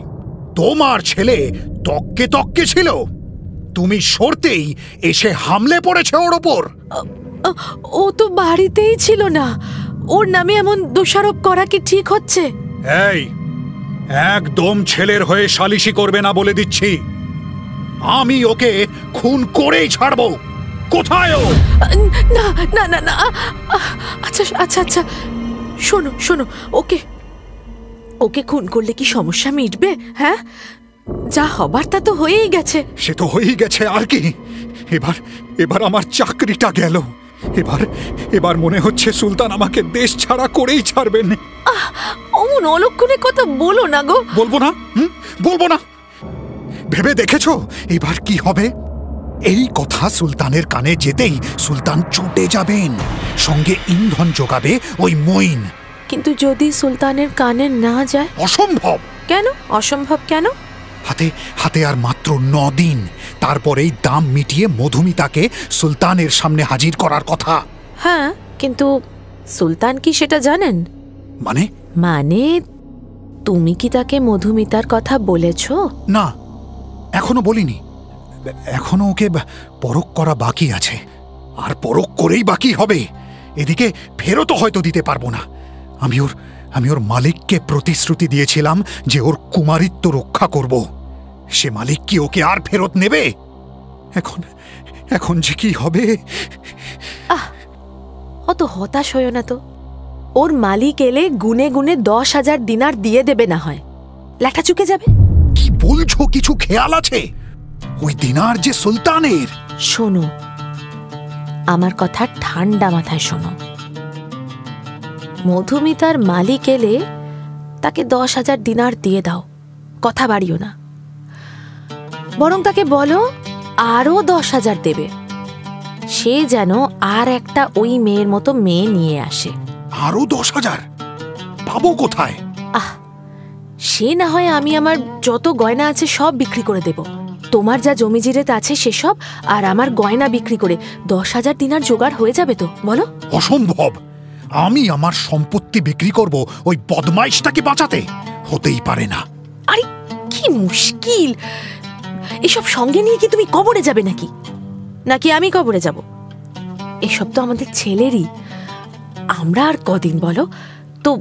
তোমার ছেলে তককে তককে ছিল, তুমি সরতেই এসে হামলে পড়েছে ওর ওপর। ও তো বাড়িতেই ছিল না। ওর নামে এমন দোষারোপ করা কি ঠিক হচ্ছে? এই, একদম ছেলের হয়ে সালিশি করবে না বলে দিচ্ছি। আমি ওকে খুন করেই ছাড়বো। কোথায় ও? না না না না, আচ্ছা আচ্ছা আচ্ছা, শোনো শোনো, ওকে ওকে খুন করলে কি সমস্যা মিটবে? হ্যাঁ, যা হবার তা তো হয়েই গেছে। সে তো হয়েই গেছে, আর কি? এবার আমার চাকরিটা গেল। এবার মনে হচ্ছে সুলতান আমাকে দেশ ছাড়া করেই ছাড়বেন। অমন অলক্ষণে কথা বলো না গো। বলবো না? বলবো না? ভেবে দেখেছো এবার কি হবে? এই কথা সুলতানের কানে যেতেই সুলতান ছুটে যাবেন। সঙ্গে ইন্ধন যোগাবে ওই মঈন। কিন্তু যদি সুলতানের কানে না যায়? অসম্ভব। কেন অসম্ভব? কেন? হাতে আর মাত্র 9 দিন, তারপরেই দাম মিটিয়ে মধুমিতাকে সুলতানের সামনে হাজির করার কথা। হ্যাঁ, কিন্তু সুলতান কি সেটা জানেন? মানে তুমি কি তাকে মধুমিতার কথা বলেছো? না, এখনো বলিনি। এখনো ওকে পরখ করা বাকি আছে, আর পরখ করেই বাকি হবে। এদিকে ফেরতও হয়তো দিতে পারবো না। আমি ওর মালিককে প্রতিশ্রুতি দিয়েছিলাম যে ওর কুমারিত্ব রক্ষা করব। সে মালিক কি ওকে আর ফেরত নেবে? এখন যে কি হবে? অত হতাশ হইও না তো। ওর মালিক এলে গুনে গুনে 10,000 দিনার দিয়ে দেবে, না হয় লেখা চুকে যাবে। কি বলছো? কিছু খেয়াল আছে? ওই দিনার যে সুলতানের। শোনো, আমার কথা ঠান্ডা মাথায় শোনো। মধুমিতার মালিক এলে তাকে 10,000 দিনার দিয়ে দাও, কথা বাড়িও না। বরং তাকে বলো আরো 10,000 দেবে, সে যেন আর একটা ওই মেয়ের মতো মেয়ে নিয়ে আসে। আরো 10,000 পাবো কোথায়? সে না হয় আমি আমার যত গয়না আছে সব বিক্রি করে দেব। তোমার যা জমি জিরেত আছে সেসব আর আমার গয়না বিক্রি করে 10,000 দিনার জোগাড় হয়ে যাবে তো, বলো? অসম্ভব। আমি আমার সম্পত্তি বিক্রি করব ওই বদমাইশটাকে বাঁচাতে? হতেই পারে না। আরে কি মুশকিল! এসব সঙ্গে নিয়ে কি তুমি কবরে যাবে নাকি? নাকি আমি কবরে যাব? এসব তো আমাদের ছেলেরই। আমরা আর কদিন বলো তো?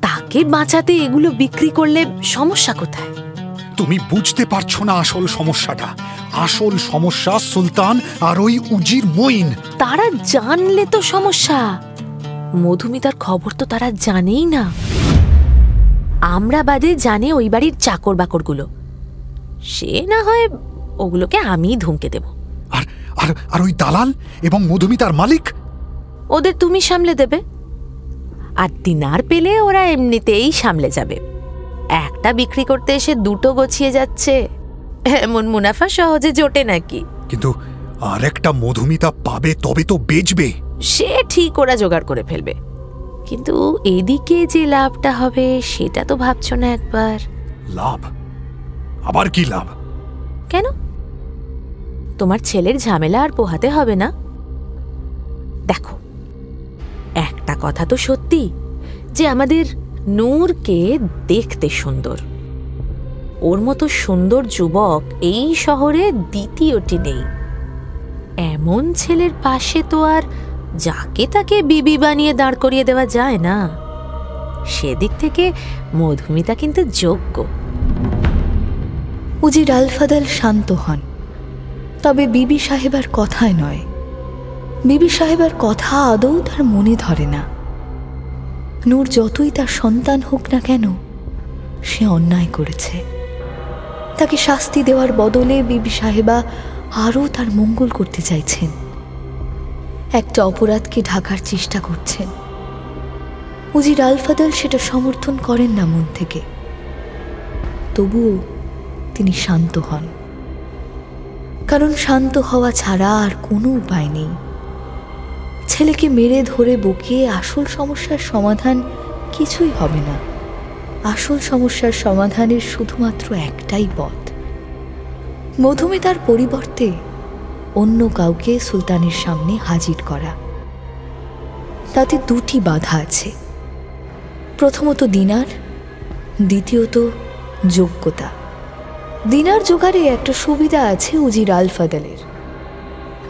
তাকে বাঁচাতে এগুলো বিক্রি করলে সমস্যা কোথায়? তুমি বুঝতে পারছো না আসল সমস্যাটা। আসল সমস্যা সুলতান আর ওই উজির মঈন। তারা জানলে তো সমস্যা। মধুমিতার খবর তো তারা জানেই না। আমরা বাদে জানে ওই বাড়ির চাকর বাকরগুলো। সে না হয় ওগুলোকে আমিই ধমকে দেব। আর ওই দালাল এবং মধুমিতার মালিক? ওদের তুমি সামলে দেবে। আর দিনার পেলে ওরা এমনিতেই সামলে যাবে। একটা বিক্রি করতে এসে দুটো গছিয়ে যাচ্ছে, এমন মুনাফা সহজে জোটে নাকি? কিন্তু আর একটা মধুমিতা পাবে তবে তো বেচবে। সে ঠিক ওরা জোগাড় করে ফেলবে। কিন্তু এদিকে যে লাভটা হবে সেটা তো ভাবছো না একবার? লাভ? আবার কি লাভ? কেন? তোমার ছেলের ঝামেলা আর পোহাতে হবে না। দেখো, একটা কথা তো সত্যি যে আমাদের নূরকে দেখতে সুন্দর। ওর মতো সুন্দর যুবক এই শহরে দ্বিতীয়টি নেই। এমন ছেলের পাশে তো আর যাকে তাকে বিবি বানিয়ে দাঁড় করিয়ে দেওয়া যায় না। সেদিক থেকে মধুমিতা কিন্তু যোগ্য। উজির আলফাদাল শান্ত হন, তবে বিবি সাহেবার কথায় নয়। বিবি সাহেবার কথা আদৌ তার মনে ধরে না। নূর যতই তার সন্তান হোক না কেন, সে অন্যায় করেছে। তাকে শাস্তি দেওয়ার বদলে বিবি সাহেবা আরও তার মঙ্গল করতে চাইছেন। একটা অপরাধকে ঢাকার চেষ্টা করছেন। উজির আলফাদাল সেটা সমর্থন করেন না মন থেকে। তবুও তিনি শান্ত হন, কারণ শান্ত হওয়া ছাড়া আর কোনো উপায় নেই। ছেলেকে মেরে ধরে বকিয়ে আসল সমস্যার সমাধান কিছুই হবে না। আসল সমস্যার সমাধানের শুধুমাত্র একটাই পথ, মধুমিতার পরিবর্তে অন্য কাউকে সুলতানের সামনে হাজির করা। তাতে দুটি বাধা আছে। প্রথমত দিনার, দ্বিতীয়ত যোগ্যতা। দিনার জোগাড়ে একটা সুবিধা আছে উজির আলফাদালের।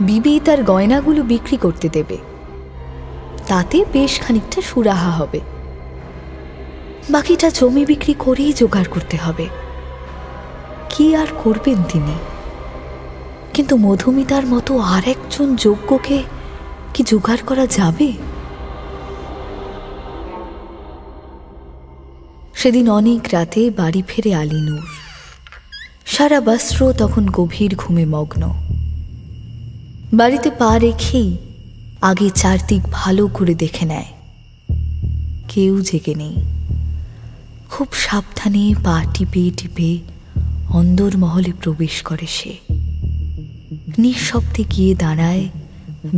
বিবি তার গয়নাগুলো বিক্রি করতে দেবে, তাতে বেশ খানিকটা সুরাহা হবে। বাকিটা জমি বিক্রি করেই জোগাড় করতে হবে। কি আর করবেন তিনি? কিন্তু মধুমিতার মতো আর একজন যোগ্যকে কি জোগাড় করা যাবে? সেদিন অনেক রাতে বাড়ি ফেরে আলীনূর। সারা বস্ত্র তখন গভীর ঘুমে মগ্ন। বাড়িতে পা রেখেই আগে চারদিক ভালো করে দেখে নেয়, কেউ জেগে নেই। খুব সাবধানে পা টিপে টিপে অন্দরমহলে প্রবেশ করে সে। নিঃশব্দে গিয়ে দাঁড়ায়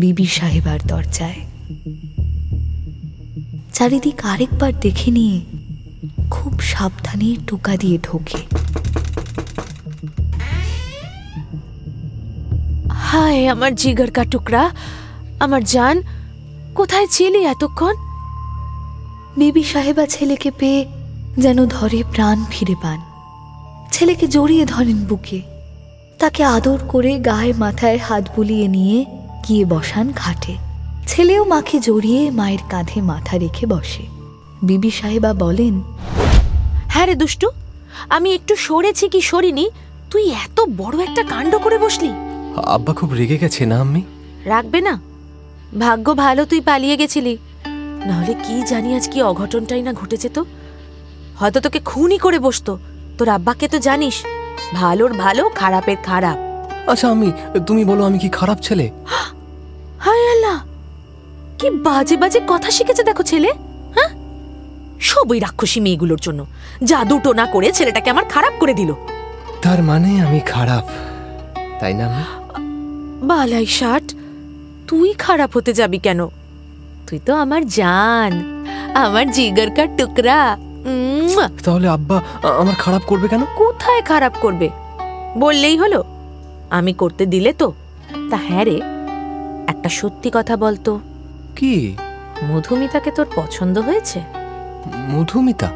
বিবি সাহেবার দরজায়। চারিদিক আরেকবার দেখে নিয়ে খুব সাবধানে টোকা দিয়ে ঢোকে। হায় আমার জিগার কা টুকরা, আমার জান, কোথায় ছিলি এতক্ষণ? বিবি সাহেবা ছেলেকে পেয়ে যেন ধরে প্রাণ ফিরে পান। ছেলেকে জড়িয়ে ধরেন বুকে, তাকে আদর করে গায়ে মাথায় হাত বুলিয়ে নিয়ে গিয়ে বসান খাটে। ছেলেও মাকে জড়িয়ে মায়ের কাঁধে মাথা রেখে বসে। বিবি সাহেবা বলেন, হ্যাঁ রে দুষ্টু, আমি একটু সরেছি কি সরিনি, তুই এত বড় একটা কাণ্ড করে বসলি। আব্বা খুব রেগে গেছে না আম্মি? রাখবে না? ভাগ্য ভালো তুই পালিয়ে গেছিলি, নাহলে কি জানি আজ কি অঘটনটাই না ঘটেছে। তো হয়তো তোকে খুনই করে বসতো। তোর আব্বাকে তো জানিস, ভালোর ভালো খারাপের খারাপ। আচ্ছা আমি, তুমি বলো আমি কি খারাপ ছেলে? হায় আল্লাহ, কি বাজে বাজে কথা শিখেছে দেখো ছেলে। হ্যাঁ, সব ওই রাক্ষসী মেয়েগুলোর জন্য। জাদু টোনা করে ছেলেটাকে আমার খারাপ করে দিল। তার মানে আমি খারাপ, তাই না? বালাই ষাট, তুই খারাপ হতে যাবি কেন? তুই তো আমার জান, আমার জিগার কা টুকরা। তাহলে আব্বা আমার খারাপ করবে কেন? কোথায় খারাপ করবে? বললেই হলো, আমি করতে দিলে তো। তা হ্যাঁ রে, একটা সত্যি কথা বলতো। কি? মধুমিতাকে তোর পছন্দ হয়েছে? মধুমিতা?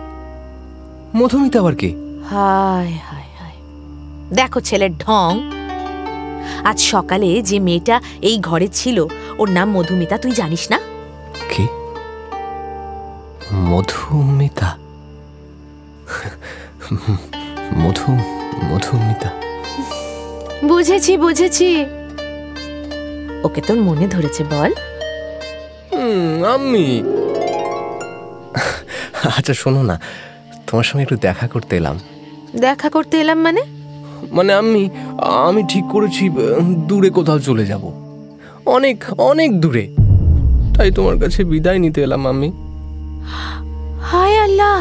মধুমিতা আবার কে? হায় হায় হায়, দেখো ছেলের ঢং। আজ সকালে যে মেয়েটা এই ঘরে ছিল ওর নাম মধুমিতা, তুই জানিস না? কি? মধুমিতা? মধুমিতা? বুঝেছি বুঝেছি, ওকে তোর মনে ধরেছে বল? আমি আচ্ছা শোনো না, তোমার সঙ্গে একটু দেখা করতে এলাম। দেখা করতে এলাম মানে? মানে আমি ঠিক করেছি দূরে কোথাও চলে যাব, অনেক অনেক দূরে। তাই তোমার কাছে বিদায় নিতে এলাম আমি। হায় আল্লাহ,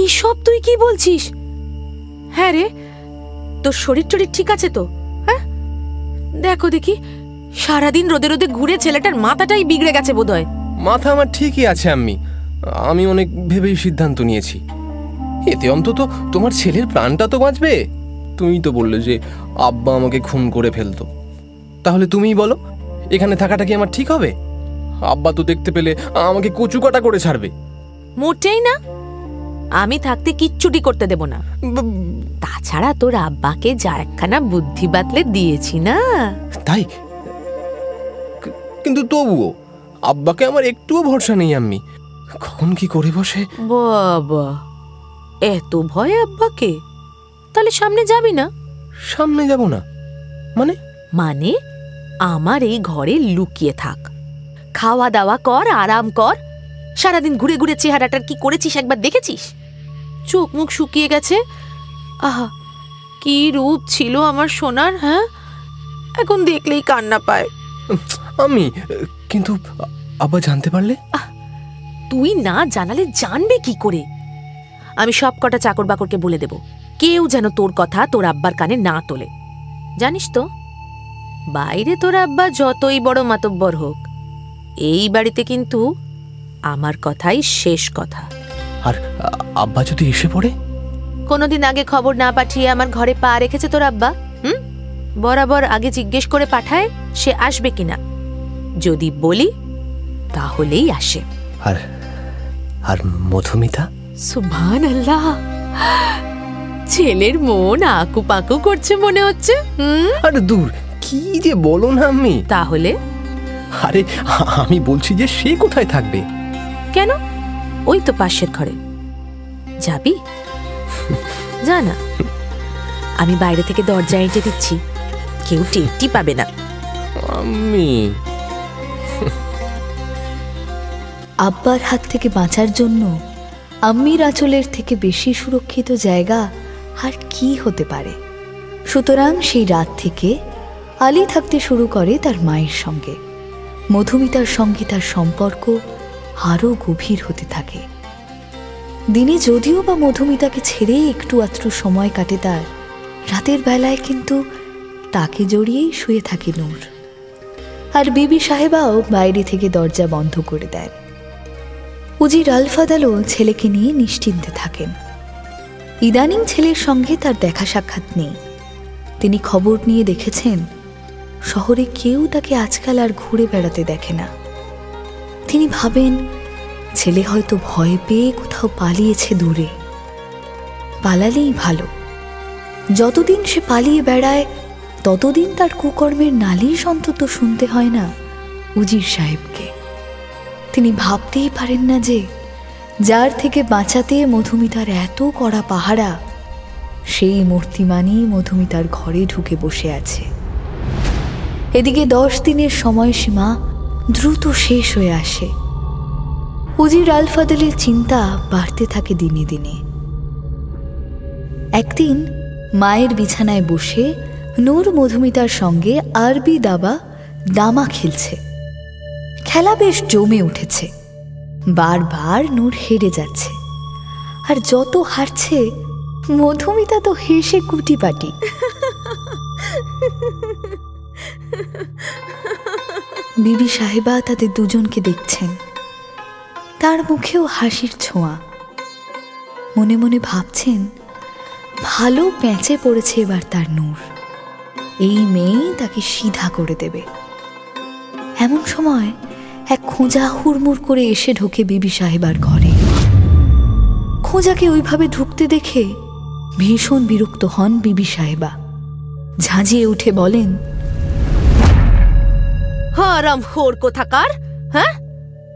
এসব তুই কি বলছিস? হ্যাঁ রে, তোর শরীর টরীর ঠিক আছে তো? হ্যাঁ, দেখো দেখি, সারাদিন রোদে রোদে ঘুরে ছেলেটার মাথাটাই বিগড়ে গেছে বোধহয়। মাথা আমার ঠিকই আছে আমি অনেক ভেবেই সিদ্ধান্ত নিয়েছি। এতে অন্তত তোমার ছেলের প্রাণটা তো বাঁচবে। তুমি তো বললে যে আব্বা আমাকে খুন করে ফেলতো, তাহলে তুমিই বলো এখানে থাকাটা কি আমার ঠিক হবে? আব্বা তো দেখতে পেলে আমাকে কচুকাটা করে ছাড়বে। মোটেই না, আমি থাকতে কিচ্ছুটি করতে দেব না। তাছাড়া তোর আব্বাকে যা একখানা বুদ্ধি বাতলে দিয়েছি না। তাই? কিন্তু তবুও আব্বাকে আমার একটুও ভরসা নেই। আমি কখন কি করে বসে। বাবা, এত ভয় আব্বাকে? তাহলে সামনে যাবি না? সামনে যাব না মানে? মানে আমার এই ঘরে লুকিয়ে থাক, খাওয়া দাওয়া কর, আরাম কর। সারাদিন ঘুরে ঘুরে চেহারাটার কি করেছিস একবার দেখেছিস? চোখ মুখ শুকিয়ে গেছে। আহা, কি রূপ ছিল আমার সোনার। হ্যাঁ, এখন দেখলেই কান্না পায়। আমি কিন্তু আব্বা জানতে পারলে? তুই না জানালে জানবে কি করে? আমি সব কটা চাকর বাকরকে বলে দেব, কেউ যেন তোর কথা তোর আব্বার কানে না তোলে। জানিস তো, বাইরে তোর আব্বা যতই বড় মাতব্বর হোক, এই বাড়িতে কিন্তু আমার কথাই শেষ কথা। আর আব্বা যদি এসে পড়ে? কোনোদিন আগে খবর না পাঠিয়ে আমার ঘরে পা রেখেছে তোর আব্বা? বরাবর আগে জিজ্ঞেস করে পাঠায় সে আসবে কিনা। যদি বলি তাহলেই আসে। আর মধুমিতা? সুবহানাল্লাহ, ছেলের মন আকু পাকু করছে মনে হচ্ছে। আরে দূর, কি যে বলো না আমি। তাহলে? আরে আমি বলছি যে সে কোথায় থাকবে? কেন, ওই তো পাশের ঘরে। যাবি? যা না, আমি বাইরে থেকে দরজা এঁটে দিচ্ছি, কেউ টেরটি পাবে না। আমি আব্বার হাত থেকে বাঁচার জন্য আম্মির আঁচলের থেকে বেশি সুরক্ষিত জায়গা আর কি হতে পারে। সুতরাং সেই রাত থেকে আলী থাকতে শুরু করে তার মায়ের সঙ্গে। মধুমিতার সঙ্গে তার সম্পর্ক আরও গভীর হতে থাকে। দিনে যদিও বা মধুমিতাকে ছেড়েই একটু আধটু সময় কাটে তার, রাতের বেলায় কিন্তু তাকে জড়িয়েই শুয়ে থাকে নূর। আর বিবি সাহেবাও বাইরে থেকে দরজা বন্ধ করে দেন। উজির আলফাদালও ছেলেকে নিয়ে নিশ্চিন্তে থাকেন। ইদানিং ছেলের সঙ্গে তার দেখা সাক্ষাৎ নেই। তিনি খবর নিয়ে দেখেছেন শহরে কেউ তাকে আজকাল আর ঘুরে বেড়াতে দেখে না। তিনি ভাবেন ছেলে হয়তো ভয় পেয়ে কোথাও পালিয়েছে দূরে। পালালেই ভালো। যতদিন সে পালিয়ে বেড়ায় ততদিন তার কুকর্মের নালিশ অন্তত শুনতে হয় না উজির সাহেবকে। তিনি ভাবতেই পারেন না যে যার থেকে বাঁচাতে মধুমিতার এত কড়া পাহারা, সেই মূর্তিমানই মধুমিতার ঘরে ঢুকে বসে আছে। এদিকে 10 দিনের সময়সীমা দ্রুত শেষ হয়ে আসে। উজির আলফাদলের চিন্তা বাড়তে থাকে দিনে দিনে। একদিন মায়ের বিছানায় বসে নূর মধুমিতার সঙ্গে আরবি দামা খেলছে। খেলা বেশ জমে উঠেছে। বারবার নূর হেরে যাচ্ছে, আর যত হারছে মধুমিতা তো হেসে কুটিপাটি। বিবি সাহেবা তাদের দুজনকে দেখছেন, তার মুখেও হাসির ছোঁয়া। মনে মনে ভাবছেন, ভালো প্যাঁচে পড়েছে এবার তার নূর, এই মেয়েই তাকে সিধা করে দেবে। এমন সময় এক খোঁজা হুড়মুড় করে এসে ঢোকে বিবি সাহেবার ঘরে। খোঁজাকে ওইভাবে ঢুকতে দেখে ভীষণ বিরক্ত হন বিবি সাহেবা। ঝাঁঝিয়ে উঠে বলেন, হারাম খোর কোথাকার, হ্যাঁ?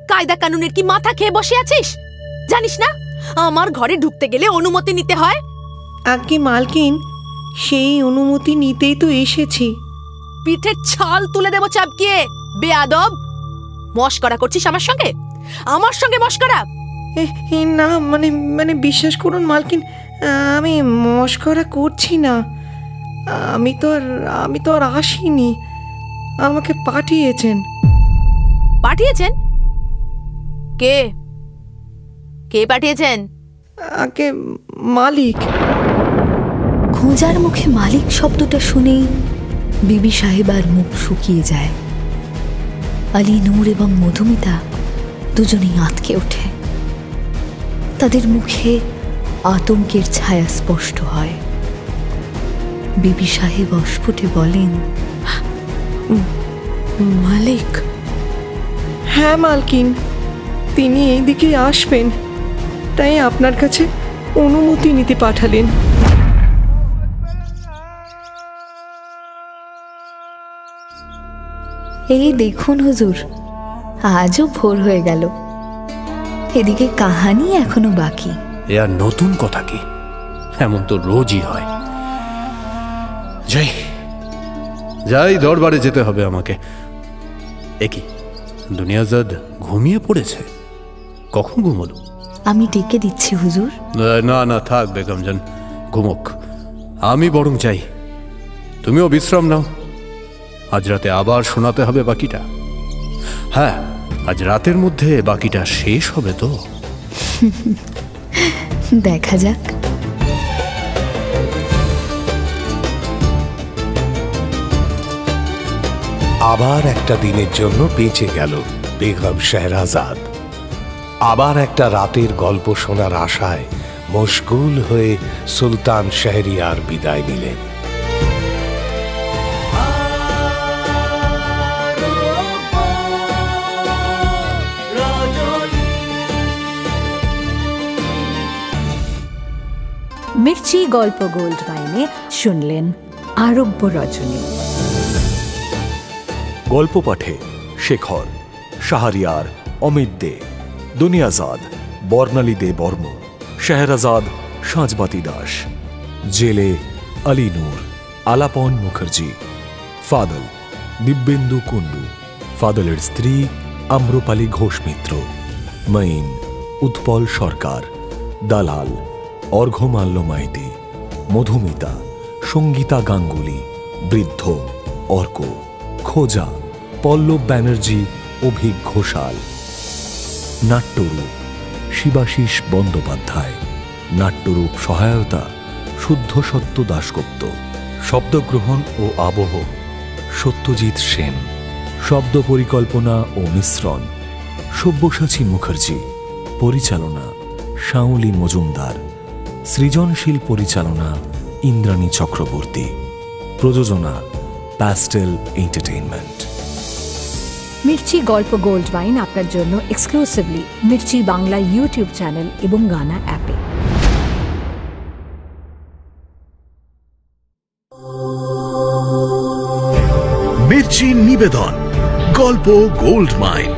কায়দা কানুনের কি মাথা খেয়ে বসে আছিস? জানিস না আমার ঘরে ঢুকতে গেলে অনুমতি নিতে হয়? আগে মালকিন, সেই অনুমতি নিতেই তো এসেছি। পিঠের ছাল তুলে দেবো চাপকিয়ে, বেয়াদব! মস্করা করছিস আমার সঙ্গে? আমার সঙ্গে মস্করা? না মানে বিশ্বাস করুন মালকিন, আমি মস্করা করছি না। আমি তো আর আসিনি, আমাকে পাঠিয়েছেন। পাঠিয়েছেন? কে কে পাঠিয়েছেন? আগে মালিক। খোঁজার মুখে মালিক শব্দটা শুনেই বিবি সাহেবার মুখ শুকিয়ে যায়। আলী নূর এবং মধুমিতা দুজনেই আঁতকে ওঠে। তাদের মুখে আতঙ্কের ছায়া স্পষ্ট হয়। বিবি সাহেব অস্ফুটে বলেন, মালিক? হ্যাঁ মালকিন, তিনি এইদিকে আসবেন, তাই আপনার কাছে অনুমতি নিতে পাঠালেন। এই দেখুন হুজুর, আজও ভোর হয়ে গেল, এদিকে কাহানি এখনো বাকি। এ আর নতুন কথা কি? এমন তো রোজই হয়। যাই, দরবারে যেতে হবে আমাকে। একই দুনিয়াজাদ ঘুমিয়ে পড়েছে? কখন ঘুমলো? আমি ডেকে দিচ্ছি হুজুর। না থাক বেগমজান, ঘুমোক। আমি বরং যাই, তুমিও বিশ্রাম নাও। আজ রাতে আবার শোনাতে হবে বাকিটা। হ্যাঁ, আজ রাতের মধ্যে বাকিটা শেষ হবে তো? দেখা যাক। আবার একটা দিনের জন্য বেঁচে গেল বেগম শেহরাজাদ। আবার একটা রাতের গল্প শোনার আশায় মশগুল হয়ে সুলতান শাহরিয়ার বিদায় নিলেন। মির্চি গল্প গোল্ড মাইনে শুনলেন আরব্য রজনী। গল্প পাঠে শেখর, শাহরিয়ার অমিত দে, দুনিয়াজাদ বর্ণালী দে বর্মন, শেহরাজাদ সাঁজবাতি দাস, জেলে আলী নূর আলাপন মুখার্জি, ফাদল দিব্যেন্দু কুন্ডু, ফাদলের স্ত্রী আম্রপালি ঘোষ মিত্র, মঈন উৎপল সরকার, দালাল অর্ঘ্যমাল্য মাইতি, মধুমিতা সঙ্গীতা গাঙ্গুলি, বৃদ্ধ অর্ক, খোঁজা পল্লব ব্যানার্জি, অভিক ঘোষাল। নাট্যরূপ শিবাশিস বন্দ্যোপাধ্যায়, নাট্যরূপ সহায়তা শুদ্ধ সত্য দাশগুপ্ত, শব্দগ্রহণ ও আবহ সত্যজিৎ সেন, শব্দ পরিকল্পনা ও মিশ্রণ সব্যসাচী মুখার্জি, পরিচালনা শাওলি মজুমদার, সৃজনশীল পরিচালনা ইন্দ্রাণী চক্রবর্তী, প্রযোজনা প্যাস্টেল এন্টারটেইনমেন্ট। মির্চি গল্প গোল্ড ওয়াইন আপনার জন্য exclusively Mirchi Bangla YouTube channel এবং গানা অ্যাপে। মির্চি নিবেদন গল্প গোল্ড মাইন।